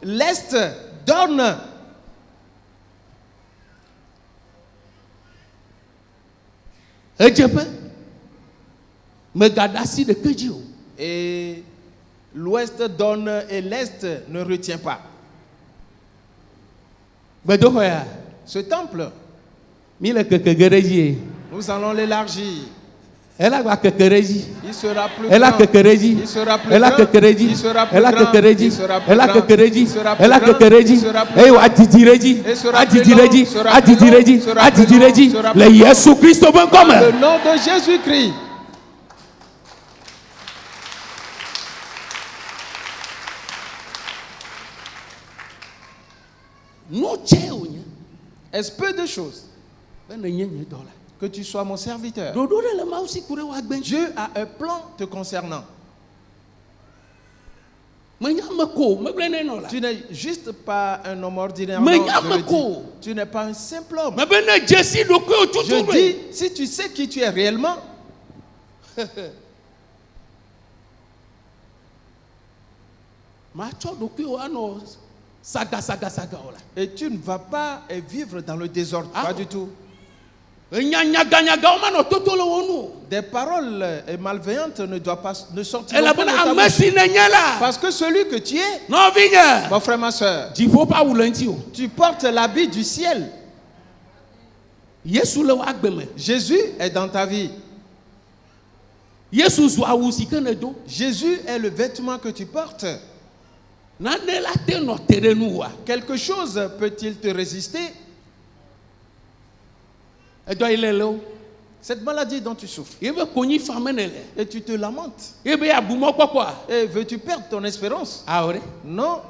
A: l'Est donne. Et l'Ouest donne et l'Est ne retient pas. Ce temple, nous allons l'élargir. Il sera plus grand. Il sera plus grand. Il sera plus grand. Il sera plus grand. Il sera plus grand. Il sera plus grand. Il sera plus grand. Le nom de Jésus-Christ. Est-ce peu de choses que tu sois mon serviteur? Dieu a un plan te concernant. Tu n'es juste pas un homme ordinaire. Non, tu n'es pas un simple homme. Je dis, si tu sais qui tu es réellement, et tu ne vas pas vivre dans le désordre, pas du tout. Des paroles malveillantes ne sortiront pas de ta bouche. Parce que celui que tu es, mon frère, ma soeur, tu portes l'habit du ciel. Jésus est dans ta vie. Jésus est le vêtement que tu portes. Quelque chose peut-il te résister? Cette maladie dont tu souffres, et tu te lamentes, et veux-tu perdre ton espérance? Non.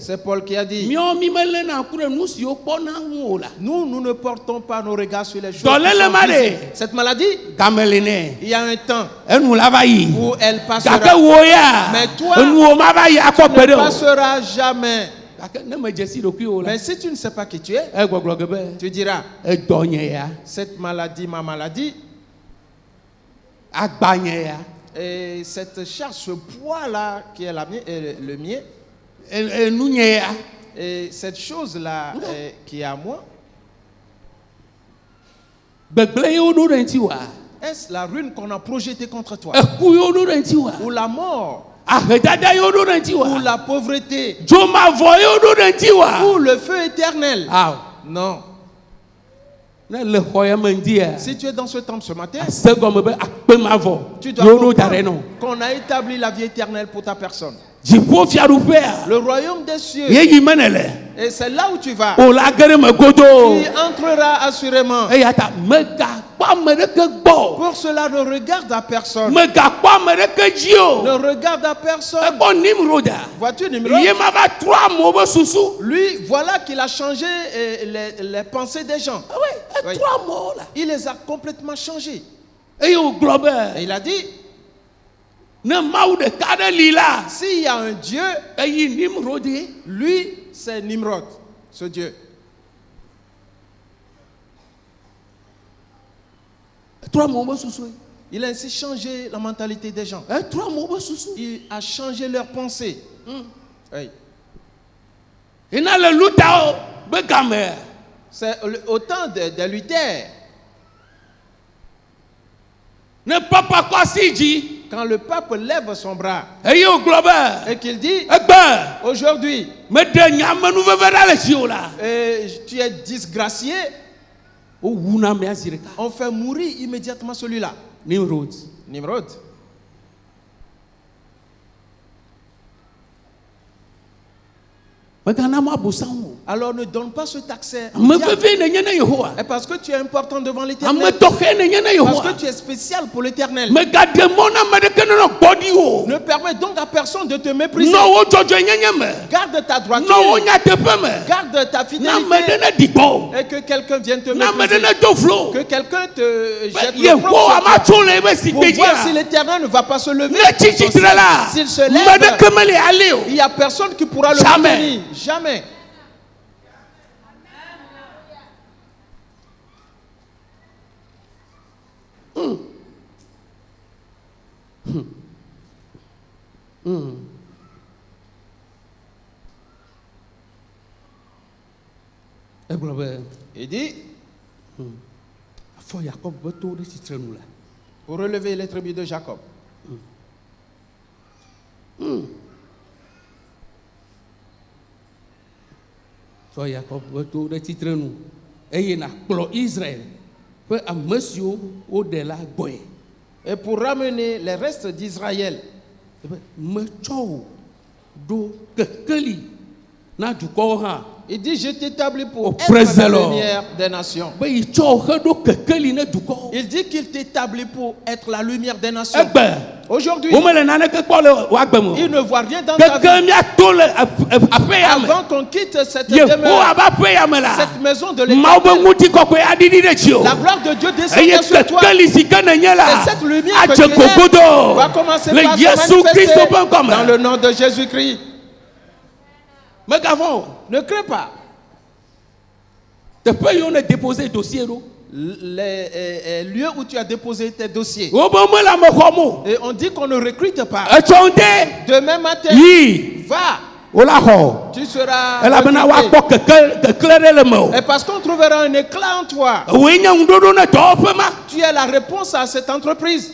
A: C'est Paul qui a dit, nous ne portons pas nos regards sur les choses qui sont visibles. Cette maladie, il y a un temps où elle passera. Mais toi, tu ne passeras jamais. Mais si tu ne sais pas qui tu es, tu diras, cette maladie, ma maladie, et cette charge, ce poids-là qui est le mien, et cette chose-là qui est à moi, est-ce la ruine qu'on a projetée contre toi? Ou la mort? Ou la pauvreté? Ou le feu éternel? Non. Si tu es dans ce temple ce matin, tu dois comprendre qu'on a établi la vie éternelle pour ta personne. Le royaume des cieux. Et c'est là où tu vas. Tu entreras assurément. Pour cela, ne regarde à personne. Ne regarde à personne. Vois-tu Nimrod? Lui, voilà qu'il a changé les pensées des gens. Oui. Il les a complètement changées. Et il a dit, s'il y a un Dieu, lui, c'est Nimrod, ce Dieu. Il a ainsi changé la mentalité des gens. Il a changé leurs pensées. Oui. C'est autant de Luther. Quand le pape lève son bras et qu'il dit, aujourd'hui, tu es disgracié, on fait mourir immédiatement celui-là. Nimrod. Alors ne donne pas cet accès. Et parce que tu es important devant l'Éternel. Parce que tu es spécial pour l'Éternel. Ne permets donc à personne de te mépriser. Garde ta droiture. Garde ta fidélité. Et que quelqu'un vienne te mépriser. Que quelqu'un te jette le propre pour voir si l'Éternel ne va pas se lever. S'il se lève, il n'y a personne qui pourra le retenir. Jamais. Il dit, pour relever les tribus de Jacob. Et pour ramener les restes d'Israël. Il dit, je t'établis pour être la lumière des nations. Il dit qu'il t'établit pour être la lumière des nations. Aujourd'hui, il ne voit rien dans ta vie. Avant qu'on quitte cette demeure, cette maison de l'Éternel, la gloire de Dieu descend sur toi. Et cette lumière que tu es va commencer par se manifester dans le nom de Jésus-Christ. Ne crains pas. Les lieux où tu as déposé tes dossiers. Et on dit qu'on ne recrute pas. Demain matin, va. Tu seras recruté. Et parce qu'on trouvera un éclat en toi. Tu es la réponse à cette entreprise.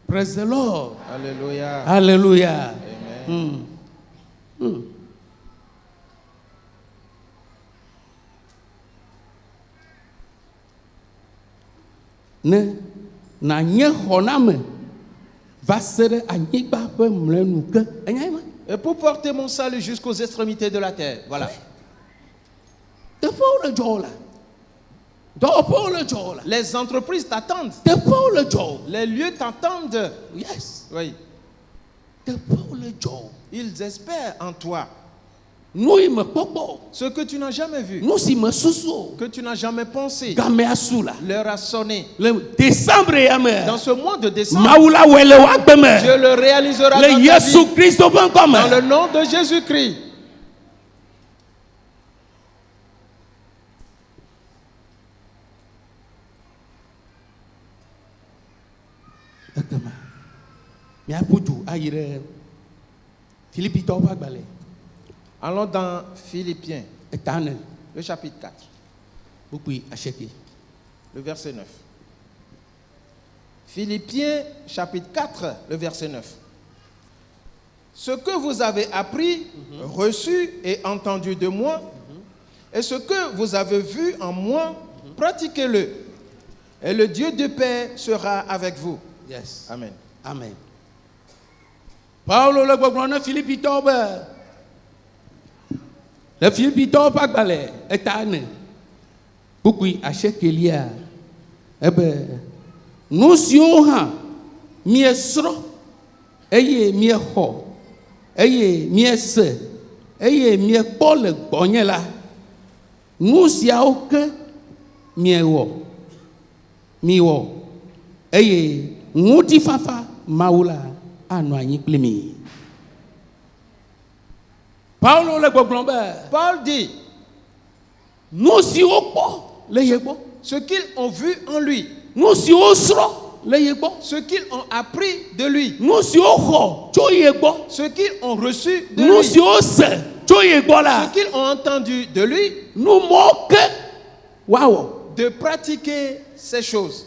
B: Praise the Lord.
A: Alléluia.
B: Alléluia.
A: Amen.
B: Ne na nye xɔname va se ɖe anyigba ƒe mlenu ke.
A: Et pour porter mon salut jusqu'aux extrémités de la terre. Voilà. Les entreprises t'attendent. Les lieux t'attendent.
B: Yes.
A: Oui. Ils espèrent en toi. Ce que tu n'as jamais vu, que tu n'as jamais pensé, l'heure a sonné. Dans ce mois de décembre, Dieu le réalisera dans ta vie. Dans le nom de Jésus-Christ. Allons dans Philippiens, le chapitre 4, le verset 9. Philippiens, chapitre 4, le verset 9. Ce que vous avez appris, reçu et entendu de moi, et ce que vous avez vu en moi, pratiquez-le. Et le Dieu de paix sera avec vous.
B: Yes.
A: Amen.
B: Amen. Paulo le gbɔgblɔ Filipitɔwo be le Filipitɔwo ƒe agbalẽ eta ne kpukpui asiekelia ebe nu siwo hã miesrɔ̃ eye miexɔ eye miese eye miekpɔ le gbɔnye la nu siawo ke miewɔ eye ŋutifafa Mawu la anɔ anyi kpli mi. Paulo le gbɔgblɔ be
A: Paul dit
B: nu siwo kpɔ le ye gbɔ,
A: ce qu'ils ont vu en lui,
B: nu siwo srɔ̃ le ye gbɔ,
A: ce qu'ils ont appris de lui,
B: nu siwo xɔ tso ye gbɔ,
A: ce qu'ils ont reçu de
B: nu
A: lui,
B: siwo se tso ye gbɔ la,
A: ce qu'ils ont entendu de lui,
B: nu mɔ ke woawɔ,
A: de pratiquer ces choses,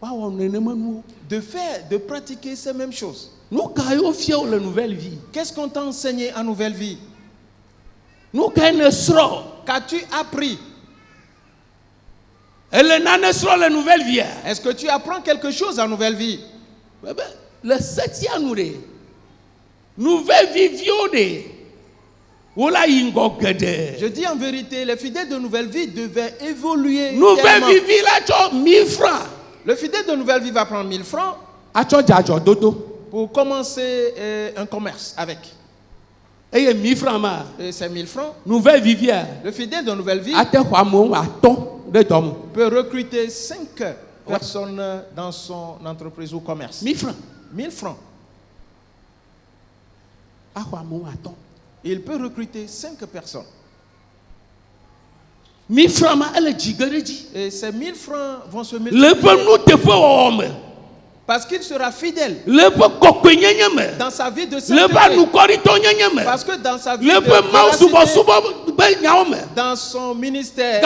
B: woawɔ nenema nuwo,
A: de faire, de pratiquer ces mêmes choses.
B: Nu ka yo fia le nouvelle vie?
A: Qu'est-ce qu'on t'a enseigné en nouvelle vie?
B: Nu ka ne srɔ̃?
A: Qu'as-tu appris?
B: Elle nane srɔ̃ le nouvelle vie?
A: Est-ce que tu apprends quelque chose en nouvelle vie?
B: Le septième nous de nouvelle vie viode.
A: Je dis en vérité, les fidèles de nouvelle vie devaient évoluer.
B: Nouvelle vie là tu 1000 francs.
A: Le fidèle de nouvelle vie va prendre 1000 francs pour commencer un commerce avec.
B: Et 1000 francs
A: et ces 1000 francs.
B: Nouvelle vie.
A: Le fidèle de nouvelle vie peut recruter 5 personnes dans son entreprise ou commerce.
B: 1000 francs.
A: 1000 francs. Il peut recruter 5 personnes.
B: 1000 francs,
A: et ces 1000 francs vont se multiplier. Parce qu'il sera fidèle dans sa vie de sainteté. Parce que dans sa vie de véracité, dans son ministère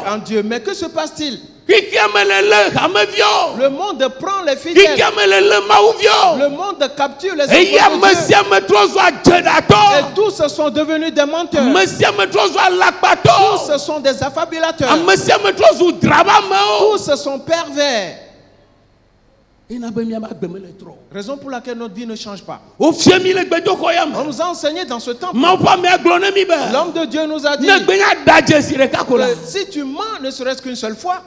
A: en Dieu. Mais que se passe-t-il? Le monde prend les fidèles. Le monde capture les enfants de Dieu. Et tous sont devenus des menteurs. Tous sont des affabulateurs. Tous sont pervers. Raison pour laquelle notre vie ne change pas. On nous a enseigné dans ce temple. L'homme de Dieu nous a dit si tu mens ne serait-ce qu'une seule fois,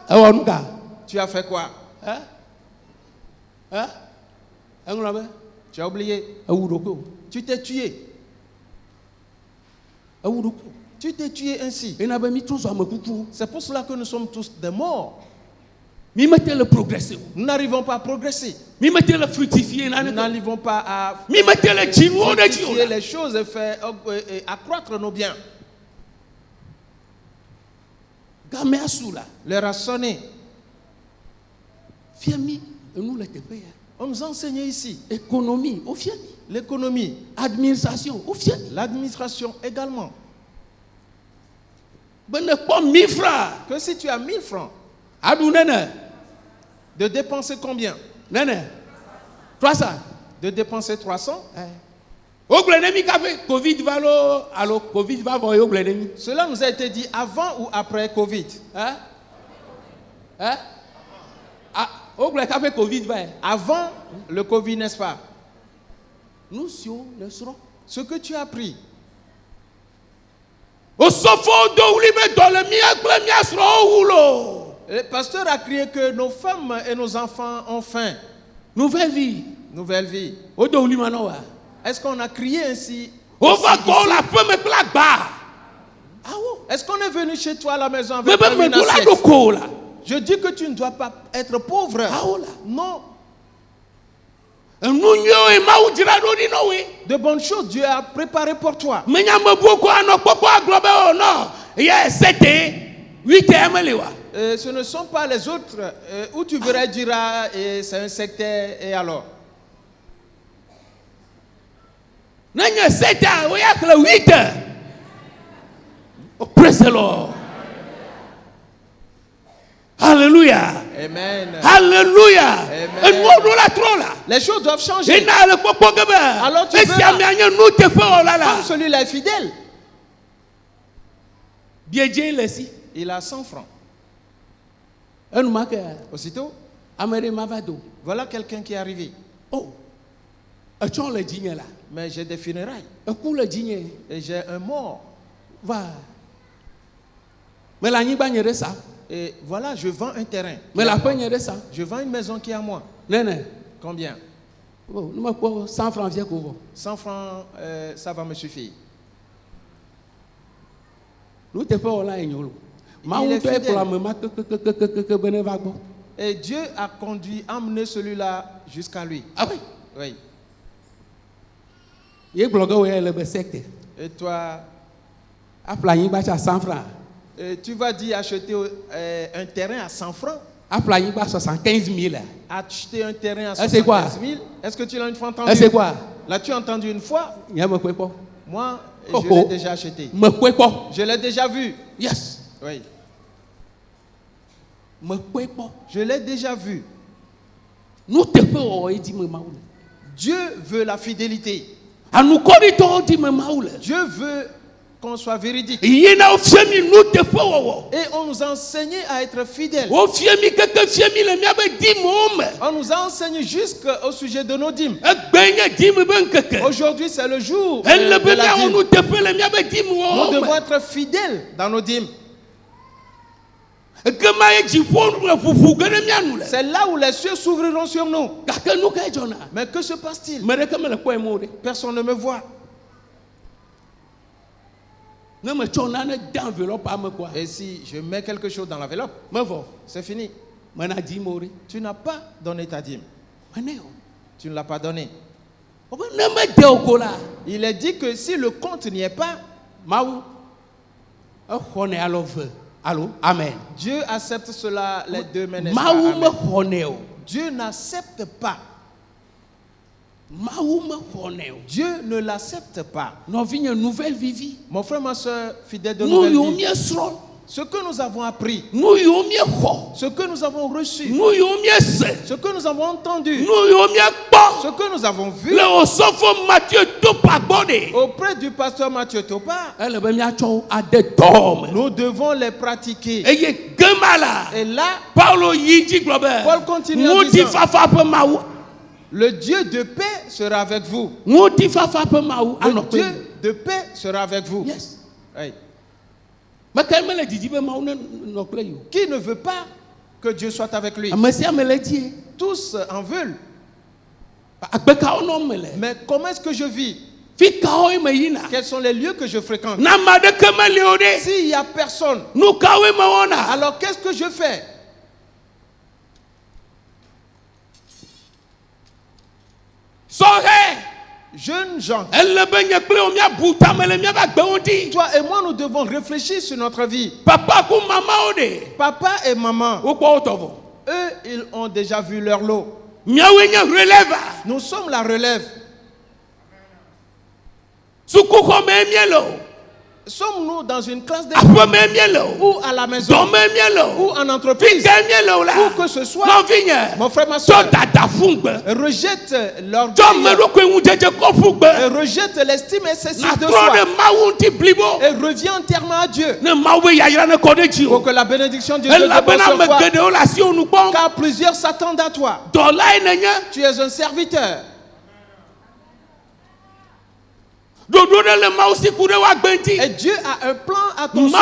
A: tu as fait quoi? Tu as oublié. Tu t'es tué. Tu t'es tué ainsi. C'est pour cela que nous sommes tous des morts. Nous n'arrivons pas à progresser. Nous n'arrivons pas à fructifier les choses et faire accroître nos biens. L'heure a sonné. On nous a enseigné ici. L'économie. L'administration également. Que si tu as 1000 francs, de dépenser combien?
B: 300.
A: De dépenser 300. Cela nous a été dit avant ou après Covid? Avant le Covid, n'est-ce pas? Ce que tu as appris. Le pasteur a crié que nos femmes et nos enfants ont faim.
B: Nouvelle vie.
A: Nouvelle vie. Est-ce qu'on a crié ainsi Est-ce qu'on est venu chez toi à la maison avec une assiette? Je dis que tu ne dois pas être pauvre. Non. De bonnes choses Dieu a préparé pour toi. Ce ne sont pas les autres où tu verrais dire c'est un sectaire et alors.
B: Praise the Lord. Alléluia.
A: Amen.
B: Alléluia.
A: Amen. Les choses doivent changer. Alors tu verras, comme celui-là est fidèle. Il a 100 francs. Aussitôt, voilà quelqu'un qui est arrivé. Mais j'ai des funérailles. Et j'ai un mort. Et voilà, je vends un terrain. Je vends une maison qui est à moi. Combien?
B: 100 francs.
A: 100 francs, ça va me suffire. Et Dieu a emmené celui-là jusqu'à lui.
B: Ah oui?
A: Oui.
B: Et
A: toi, tu vas dire acheter un terrain à 100 francs. Acheter un terrain à 75 000. Est-ce que tu l'as une fois entendu? L'as-tu entendu une fois? Moi, je l'ai déjà acheté. Je l'ai déjà vu.
B: Yes.
A: Oui. Je l'ai déjà vu. Dieu veut la fidélité. Dieu veut qu'on soit véridique. Et on nous a enseigné à être fidèles. On nous a enseigné jusqu'au sujet de nos dîmes. Aujourd'hui, c'est le jour de la dîme. Nous devons être fidèles dans nos dîmes. C'est là où les cieux s'ouvriront sur nous. Mais que se passe-t-il? Personne ne me voit. Et si je mets quelque chose dans l'enveloppe, c'est fini. Tu n'as pas donné ta dîme. Tu ne l'as pas donné. Il est dit que si le compte n'y est pas,
B: amen.
A: Dieu accepte cela les deux mains. Dieu n'accepte pas. Dieu ne l'accepte pas. Mon frère, ma soeur, fidèle de nouvelle vie, ce que nous avons appris, ce que nous avons reçu, ce que nous avons entendu, ce que nous avons vu auprès du pasteur Mathieu Topa, nous devons les pratiquer. Et là, Paul continue en disant, le Dieu de paix sera avec vous. Le Dieu de paix sera avec vous.
B: Yes.
A: Oui. Qui ne veut pas que Dieu soit avec lui? Tous en veulent. Mais comment est-ce que je vis? Quels sont les lieux que je fréquente? S'il n'y a personne, alors qu'est-ce que je fais? Jeunes gens, toi et moi, nous devons réfléchir sur notre vie. Papa et maman, eux, ils ont déjà vu leur lot. Nous sommes la relève. Sommes-nous dans une classe d'école ou à la maison ou en entreprise ou que ce soit, mon frère, ma soeur, rejette l'orgueil et rejette l'estime excessive de soi et reviens entièrement à Dieu pour que la bénédiction de Dieu te demeure sur toi, car plusieurs s'attendent à toi. Tu es un serviteur. Et Dieu a un plan à ton sujet.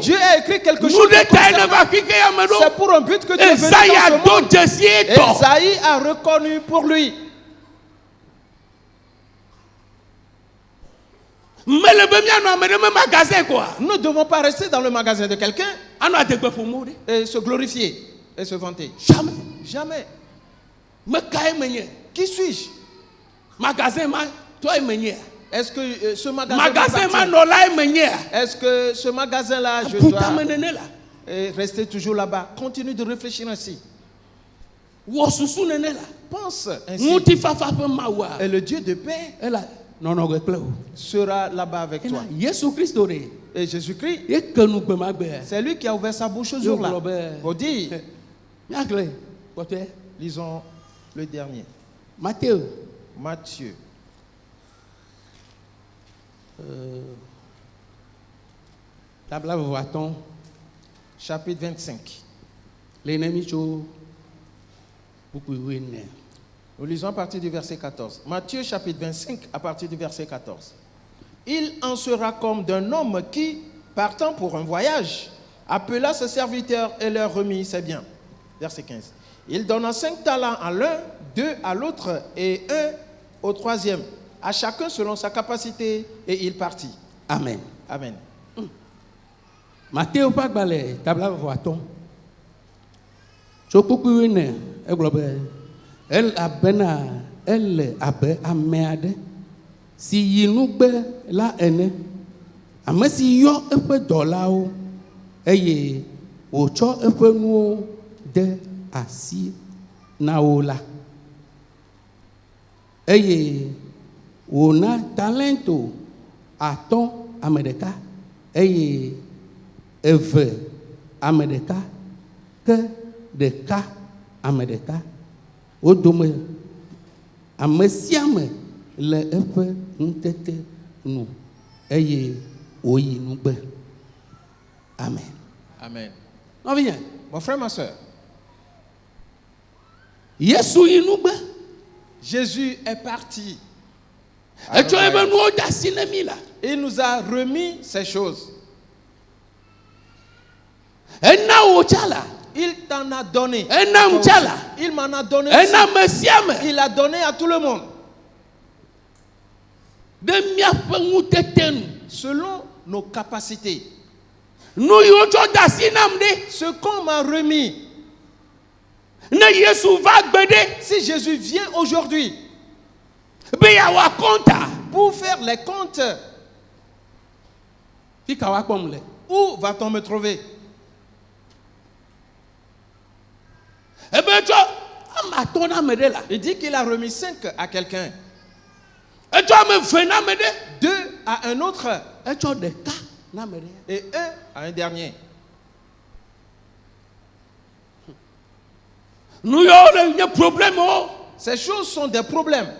A: Dieu a écrit quelque chose. C'est pour un but que tu es venu dans ce monde. Et Esaïe a reconnu pour lui. Nous ne devons pas rester dans le magasin de quelqu'un et se glorifier et se vanter.
B: Jamais.
A: Jamais. Qui suis-je? Est-ce que ce magasin-là, je dois rester toujours là-bas? Continue de réfléchir ainsi. Pense ainsi. Et le Dieu de paix sera là-bas avec toi. Et Jésus-Christ, c'est lui qui a ouvert sa bouche ce jour-là pour dire. Lisons le dernier. Matthieu. Chapitre 25. Nous lisons à partir du verset 14. Matthieu chapitre 25 à partir du verset 14. Il en sera comme d'un homme qui, partant pour un voyage, appela ses serviteurs et leur remit ses biens. Verset 15. Il donna 5 talents à l'un, 2 à l'autre et 1 au troisième, à chacun selon sa capacité, et il partit.
B: Amen.
A: Amen.
B: Matthieu Pagbale, tabla voaton. Elle abe ameade si yinugbe la ene ame si yo eƒe dɔlawo eye wotsɔ eƒe nuwo de asi na wo la eye wona talento atɔ̃ ame ɖeka eye eve ame ɖeka ke ɖeka ame ɖeka. Wodome ame sia ame le eƒe nutete nu eye woyi nugbe. Amen.
A: Amen.
B: Nɔvinya.
A: Mon frère, ma soeur.
B: Yesu yi nugbe.
A: Jésus est parti. Il nous a remis ces choses. Il t'en a donné. Il m'en a donné. Il a donné à tout le monde. Selon nos capacités. Ce qu'on m'a remis. Si Jésus vient aujourd'hui pour faire les comptes, où va-t-on me trouver? Il dit qu'il a remis 5 à quelqu'un, 2 à un autre et 1 à un dernier. Ces choses sont des problèmes.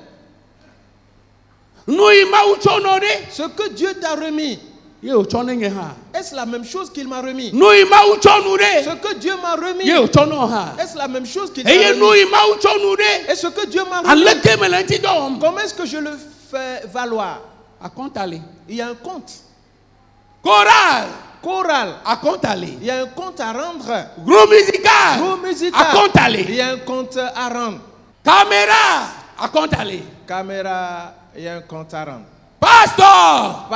A: Ce que Dieu t'a remis, est-ce la même chose qu'il m'a remis? Ce que Dieu m'a remis, est-ce la même chose qu'il m'a remis? Et ce que Dieu m'a remis, comment est-ce que je le fais valoir? Il y a un compte. Choral. Il y a un compte à rendre. Groupe musical. Il y a un compte à rendre. Caméra. Il y a un compte à rendre. Pasteur.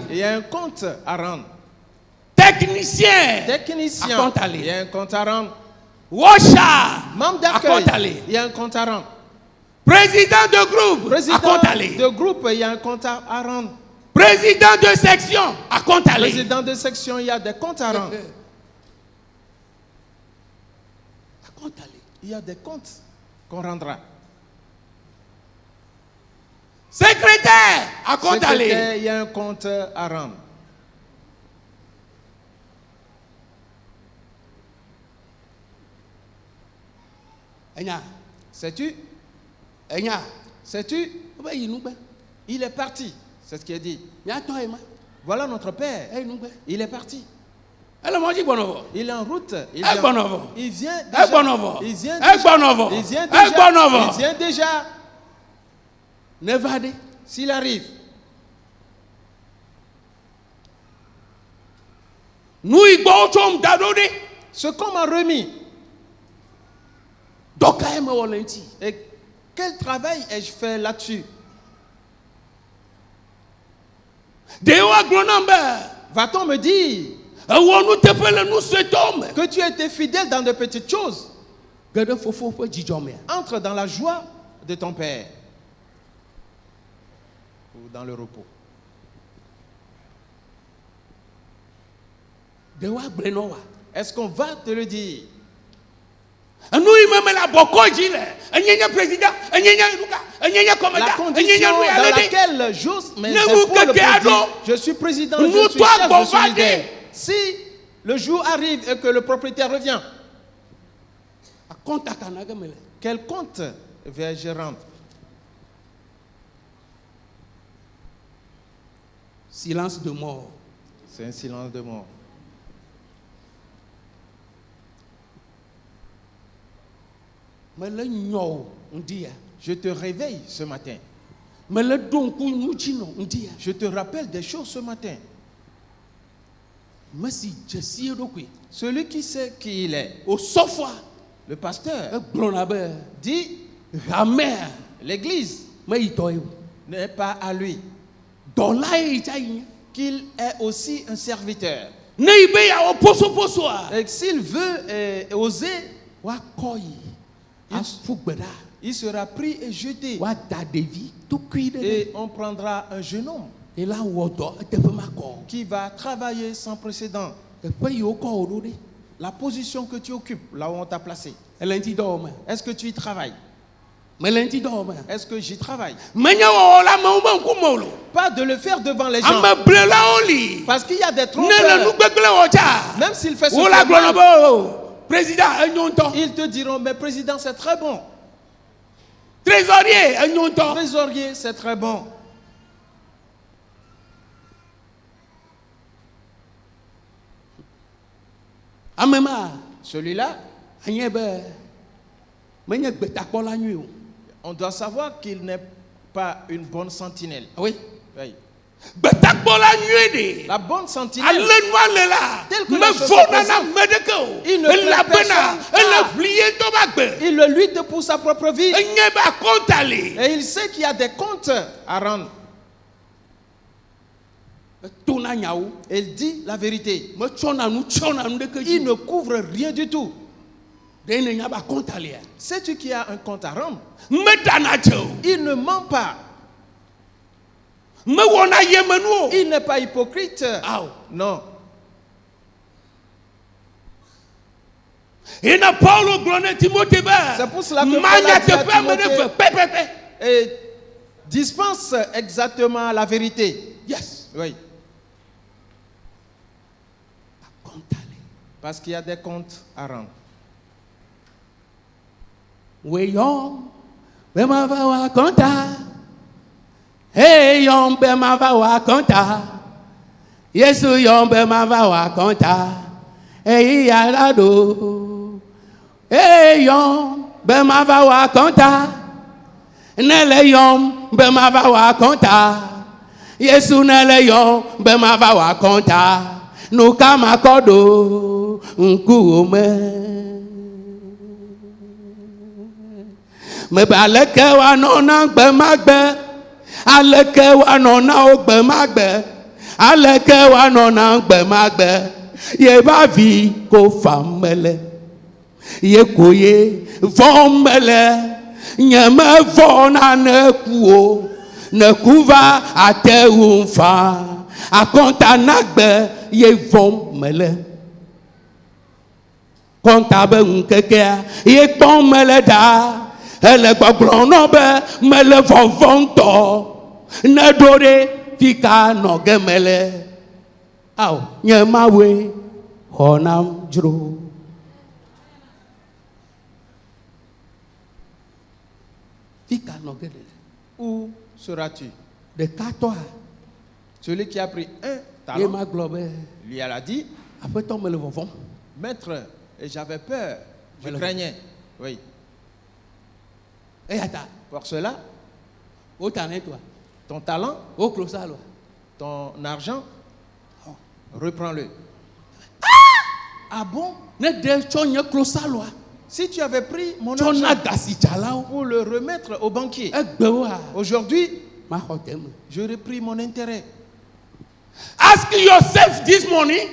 A: Il y a un compte à rendre. Technicien. Il y a un compte à rendre. Membre d'accueil. Il y a un compte à rendre. Président de groupe. Il y a un compte à rendre. Président de section. Il y a des comptes à rendre. Il y a des comptes qu'on rendra. Secrétaire, il y a un compte à rendre. Sais-tu? Il est parti. C'est ce qui est dit. Voilà notre Père. Il est parti. Il est en route. Il vient déjà. S'il arrive. Ce qu'on m'a remis. Et quel travail ai-je fait là-dessus? Va-t-on me dire que tu as été fidèle dans de petites choses? Entre dans la joie de ton Père ou dans le repos. Est-ce qu'on va te le dire? La condition dans laquelle j'ose je suis président, je suis chef, je suis leader. Si le jour arrive et que le propriétaire revient, quel compte vais-je rendre?
B: Silence de mort.
A: C'est un silence de mort. Je te réveille ce matin. Je te rappelle des choses ce matin. Celui qui sait qui il est, le pasteur, dit l'église n'est pas à lui, qu'il est aussi un serviteur. Et s'il veut oser, il sera pris et jeté. Et on prendra un jeune homme qui va travailler sans précédent. La position que tu occupes, là où on t'a placé. Est-ce que tu y travailles? Est-ce que j'y travaille? Pas de le faire devant les gens. Parce qu'il y a des trompeurs. Même s'il fait ce ils te diront, mais président, c'est très bon. Trésorier, c'est très bon. Celui-là, on doit savoir qu'il n'est pas une bonne sentinelle.
B: Oui.
A: Oui. La bonne sentinelle, telle que les choses se présentent, il ne plaint personne pas. Il le lutte pour sa propre vie. Et il sait qu'il y a des comptes à rendre. Et il dit la vérité. Il ne couvre rien du tout. Sais-tu qu'il y a un compte à rendre? Il ne ment pas. Il n'est pas hypocrite. Non. C'est pour cela que Paul a dit à Timothée, et dispense exactement la vérité.
B: Yes.
A: Oui. Parce qu'il y a des comptes à rendre.
B: Hey yom be ma va wa konta, Yesu yom be ma va wa konta, hey yarado. Hey yom be ma va wa konta, nele yom be ma va wa konta, Yesu nele yom be ma va wa konta, nuka makodo nkume. Me baleke wa nona gbe magbe. Aleke wa nona ogbe magbe, aleke wa nona ogbe magbe, ye ba vi ko famele, ye koye vomele, nye me vona ne kuo, ne kuva ate unfa, akonta nagbe ye vomele, konta be unkeke ye pomele da. Elle gbagblɔnɔ be mele vɔvɔntɔ ne ɖo ɖe fika nɔge mele awo nye mawoe xɔnam dzro. Fika nɔge le.
A: Où seras-tu?
B: Ɖeka tɔa.
A: Celui qui a pris un talent.
B: Ye ma gblɔ be.
A: Lui elle a dit.
B: Aƒetɔ mele vɔvɔm.
A: Maître, et j'avais peur. Je craignais. Oui. Pour cela, ton talent, ton argent, reprends-le. Ah bon? Si tu avais pris mon argent pour le remettre au banquier, aujourd'hui, j'aurais pris mon intérêt.
B: Ask yourself this morning.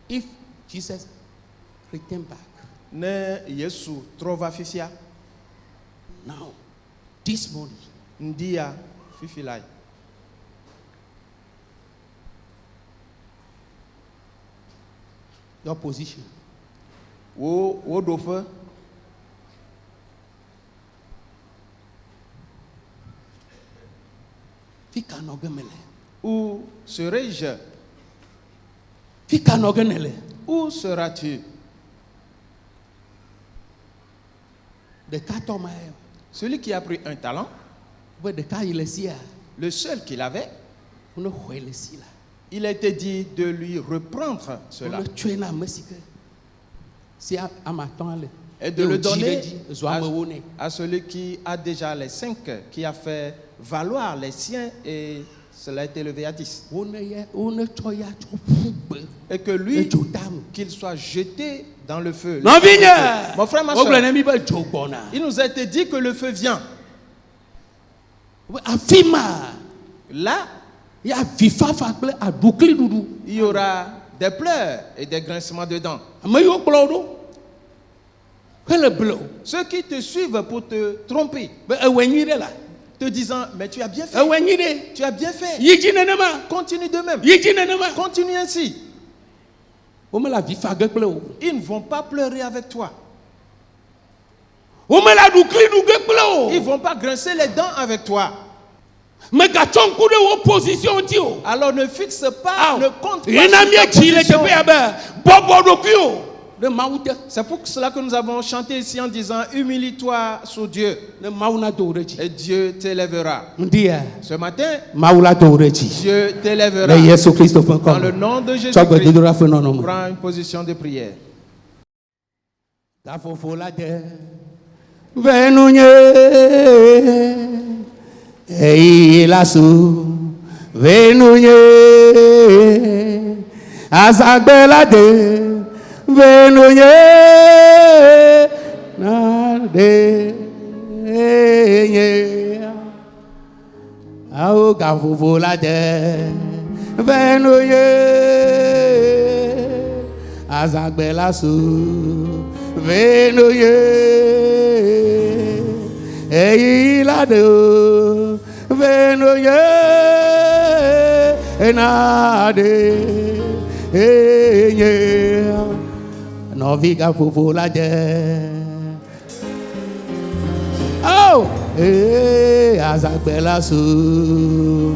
B: If Jesus return back.
A: Ne Yesu trova fifia.
B: Now, this morning.
A: Ndia fifilai.
B: Your position.
A: Wo dofe. Où serai-je? Où seras-tu? Celui qui a pris un talent, le seul qu'il avait, il a été dit de lui reprendre cela et de le donner à celui qui a déjà les 5, qui a fait valoir les siens, et cela a été levé à 10. Et que lui, qu'il soit jeté dans le feu. Mon frère, ma soeur, il nous a été dit que le feu vient. Là, il y aura des pleurs et des grincements de dents. Ceux qui te suivent pour te tromper, te disant, mais tu as bien fait. Tu as bien fait. Continue de même. Continue ainsi. Ils ne vont pas pleurer avec toi. Ils ne vont pas grincer les dents avec toi. Alors ne fixe pas, ne compte pas sur ta position. C'est pour cela que nous avons chanté ici en disant, humilie-toi sous Dieu et Dieu t'élèvera. Ce matin, Dieu t'élèvera. Dans le nom de Jésus-Christ, prends une position de prière.
B: Venunye nade au gafufu la de venunye azagbela su venunye eyi la de venunye nade Noviga fufula de. Oh, azagbela su.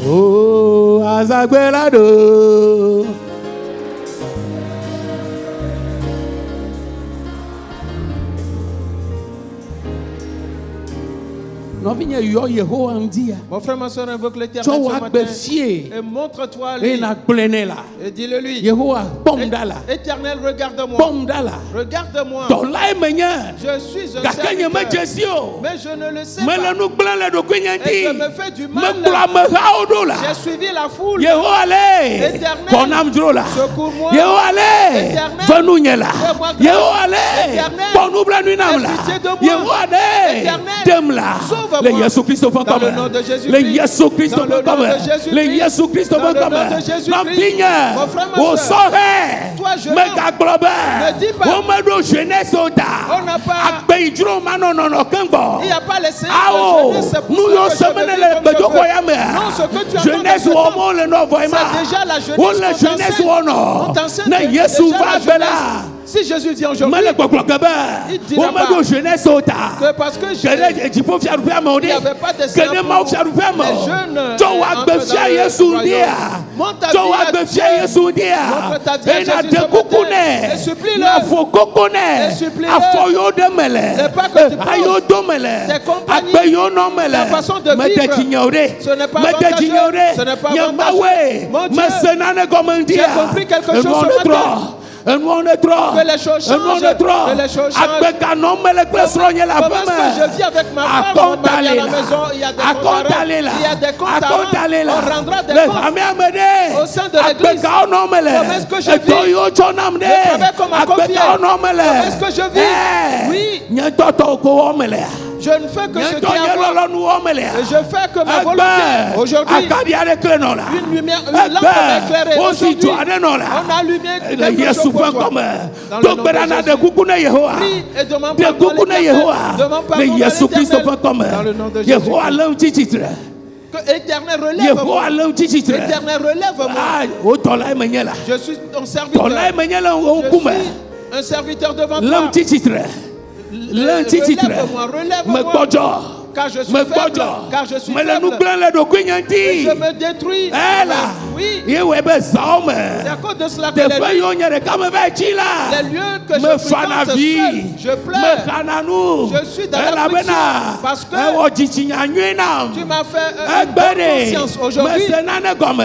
B: Oh, azagbela do.
A: Mon frère, ma soeur, invoque l'Éternel ce matin et montre-toi à lui et dis-le lui. Éternel, regarde-moi. Regarde-moi. Je suis un serviteur, mais je ne le sais pas. Et je me fais du mal. J'ai suivi la foule. Éternel, secours-moi. Éternel, pitié de moi. Éternel, sauve-moi.
B: Le Jésus Christ va
A: dans le nom de Jésus-Christ.
B: Le Jésus Christ va Le Jésus Christ va
A: Mon frère, ma soeur, toi, jeune homme, ne dis pas. On n'a pas. Il n'y a pas les séances de jeunesse. C'est pour ça que je veux vivre comme je veux. Non, ce que tu as
B: jeunesse
A: c'est déjà la jeunesse qu'on t'enseigne. Déjà la jeunesse. Si Jésus vient aujourd'hui, il ne dira pas que parce que il n'y avait pas de séance pour les jeunes montre ta vie à Jésus ce matin et supplie-le. C'est pas que tu penses tes compagnies, ta façon de vivre, ce n'est pas avantageux, ce n'est pas avantageux. Mon Dieu, j'ai compris quelque chose ce matin. Que les choses changent. Que les choses changent. Comment est-ce que je vis avec ma femme? On m'a dit à la maison, il y a des comptes à rendre. Il y a des comptes à rendre. On rendra des comptes au sein de l'église. Comment est-ce que je vis? Le travail qu'on m'a confié. Comment est-ce que je vis? Oui. Je ne fais que ce qui est bon. Et je fais que ma volonté. Aujourd'hui, une lumière, une lampe m'a éclairé. Aujourd'hui, on a allumé quelque chose pour toi. Dans le nom de Jésus. Prie et demande pardon à l'Éternel. Demande pardon à l'Éternel. Dans le nom de Jésus. Que Éternel relève-moi. Éternel relève-moi. Je suis ton serviteur. Je suis un serviteur devant toi. Relève-moi, car je suis faible, et je me détruis. Oui. C'est à cause de cela que les lieux que je fréquente seul, je pleure. Je suis dans l'affliction parce que tu m'as fait une bonne conscience. Aujourd'hui,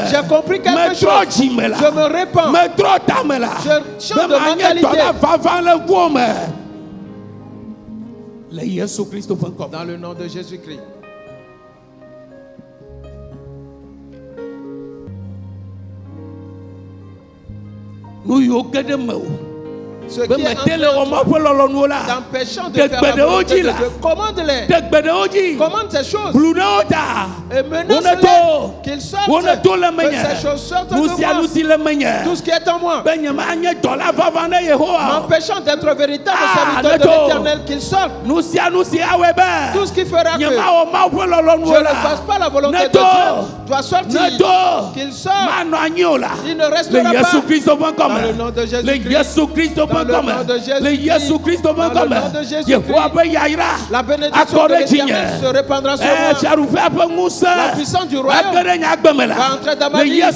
A: j'ai compris quelque chose. Je me répands. Je change de mentalité. Dans le nom de Jésus-Christ. Ce qui est t'empêchant de faire la volonté de Dieu, commande-les. Commande ces choses. Et menace-les qu'ils sortent. Que ces choses sortent de moi. Tout ce qui est en moi. M'empêchant d'être véritable serviteur de l'Éternel, qu'ils sortent. Tout ce qui fera que je ne fasse pas la volonté de Dieu doit sortir. Qu'il sorte. Il ne restera pas. Dans le nom de Jésus-Christ. Dans le nom de Jésus-Christ. La bénédiction de l'Éternel se répandra sur moi. La puissance du royaume va entrer dans ma vie. Dans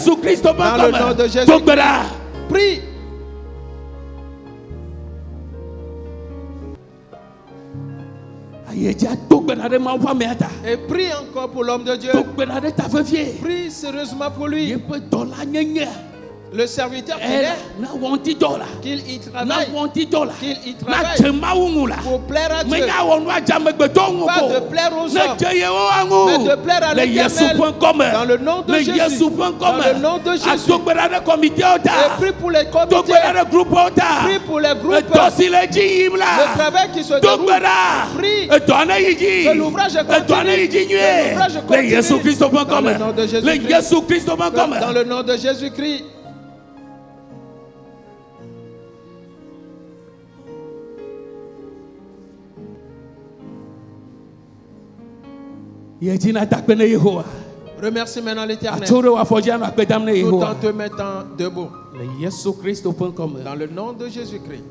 A: le nom de Jésus-Christ. Prie. Et prie encore pour l'homme de Dieu. Prie sérieusement pour lui. Le serviteur qu'il y travaille pour plaire à Dieu, pas de plaire aux hommes, mais de plaire à l'Éternel. Dans le nom de Jésus. Dans le nom de Jésus. Et prie pour les comités, prie pour les groupes, le travail qui se déroule. Prie que l'ouvrage continue. Dans le nom de Jésus-Christ. Dans le nom de Jésus-Christ. Remercie maintenant l'Éternel tout en te mettant debout. Dans le nom de Jésus-Christ.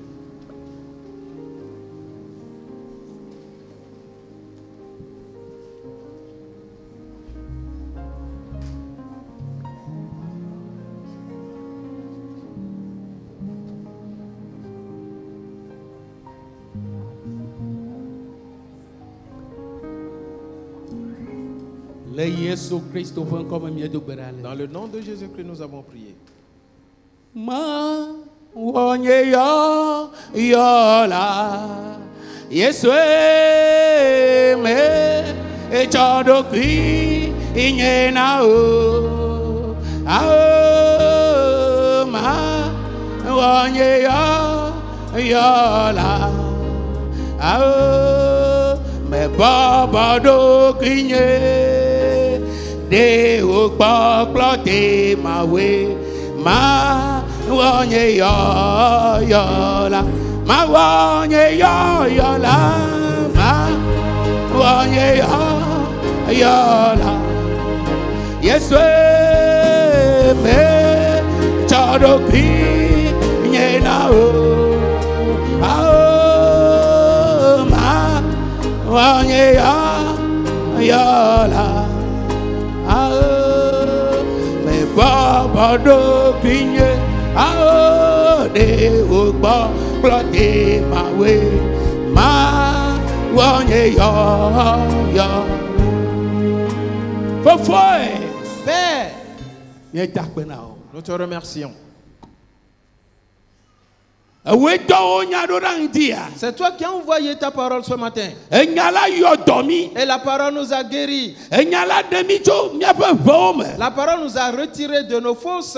A: Dans le nom de Jésus-Christ, nous avons prié.
B: They will plot my way. Ma wanye yola. Ma wanye yola. Ma wanye yola. Yes, we me chadoki nyena o. Ma wanye yola. Me baba do pinye de uba ploti my way ma wanye ya
A: Père, nous te remercions C'est toi qui as envoyé ta parole ce matin. Et la parole nous a guéris. La parole nous a retirés de nos fausses.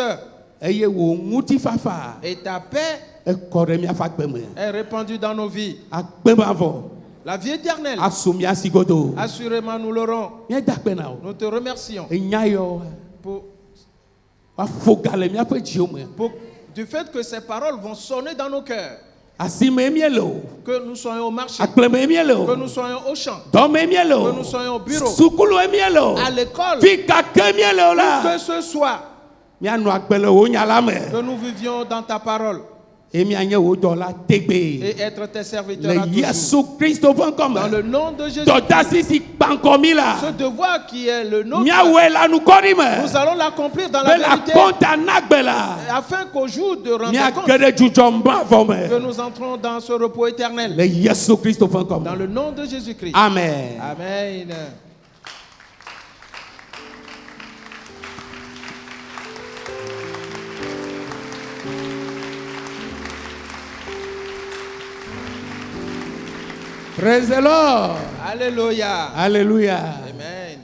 A: Et ta paix est répandue dans nos vies. La vie éternelle, assurément nous l'aurons. Nous te remercions du fait que ces paroles vont sonner dans nos cœurs. Que nous soyons au marché, que nous soyons au champ, que nous soyons au bureau, à l'école, que ce soit, que nous vivions dans ta parole. Et être tes serviteurs à toujours. Dans le nom de Jésus. Ce devoir qui est le nôtre, nous allons l'accomplir dans la vérité. Afin qu'au jour de rendre compte, que nous entrons dans ce repos éternel. Dans le nom de Jésus-Christ.
B: Amen.
A: Amen.
B: Praise the Lord.
A: Alléluia.
B: Alléluia.
A: Amen.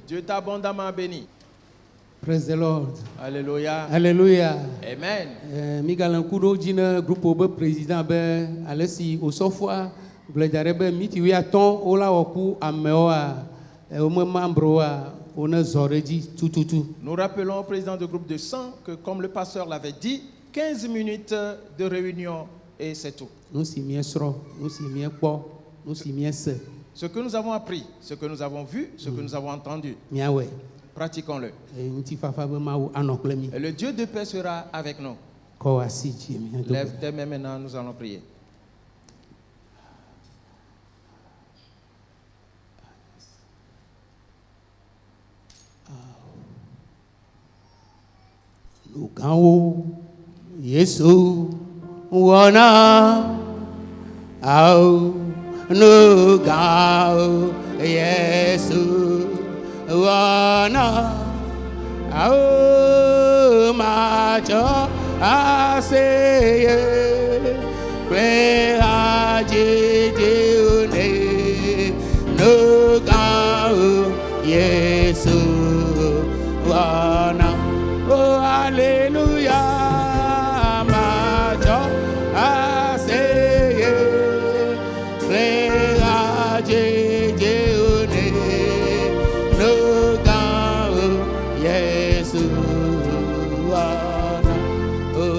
B: Dieu
A: t'a abondamment béni.
B: Praise the Lord.
A: Alléluia.
B: Alléluia.
A: Amen.
B: Miguel Nkudo dina groupe président be alesi osofwa bledarebe miti wi aton ola woku amewa o membre wa ona zoreji tututu.
A: Nous rappelons au président du groupe de 100 que comme le pasteur l'avait dit, 15 minutes de réunion et c'est tout. Ce que nous avons appris, ce que nous avons vu, ce que nous avons entendu, pratiquons-le. Et le Dieu de paix sera avec nous. Lève tes mains maintenant, nous allons prier.
B: Yesu wana au nugao Yesu wana au macho aseye prea jiune nugao Yesu wana oh hallelujah.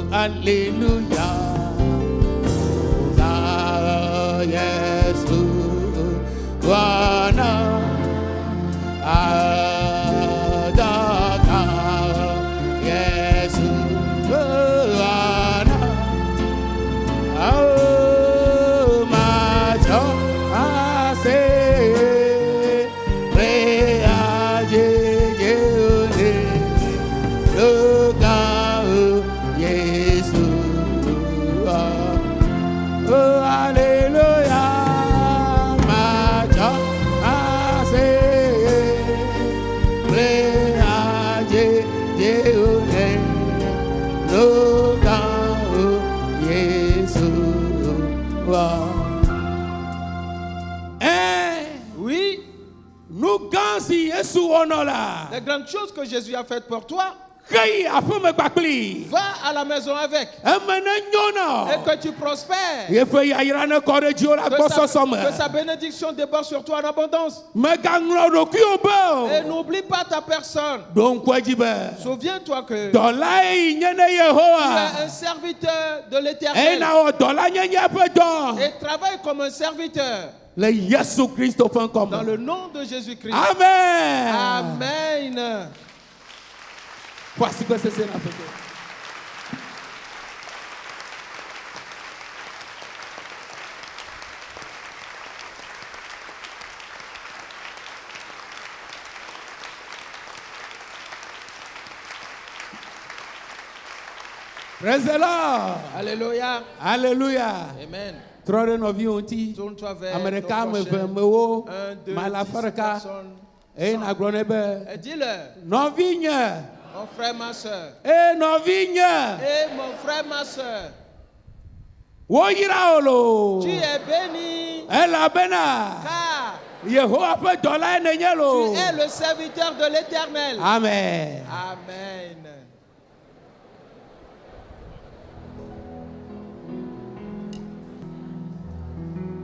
B: Hallelujah. Yesu wana adaka Yesu wana au macho ase reaje jeune loka Yesu oh hallelujah macho ase reaje jeune loka Yesu
A: oui,
B: nous quand si Yesu onola
A: les grandes choses que Jésus a faites pour toi,
B: va
A: à la maison avec et que tu prospères, que sa bénédiction déborde sur toi en abondance. Et n'oublie pas ta personne. Souviens-toi que tu es un serviteur de l'Éternel et travaille comme un serviteur dans le nom de Jésus-Christ.
B: Amen.
A: Amen.
B: Voici que c'est la fête. Praise the Lord.
A: Alléluia.
B: Alléluia.
A: Amen.
B: Tourne-toi vers
A: America
B: me
A: Malafaraka.
B: et na glonebe.
A: Dis-leur.
B: Non vigne.
A: Mon frère, ma soeur.
B: Et nos vignes.
A: Et mon frère, ma soeur. Tu es béni. Car tu es le serviteur de l'Éternel.
B: Amen.
A: Amen.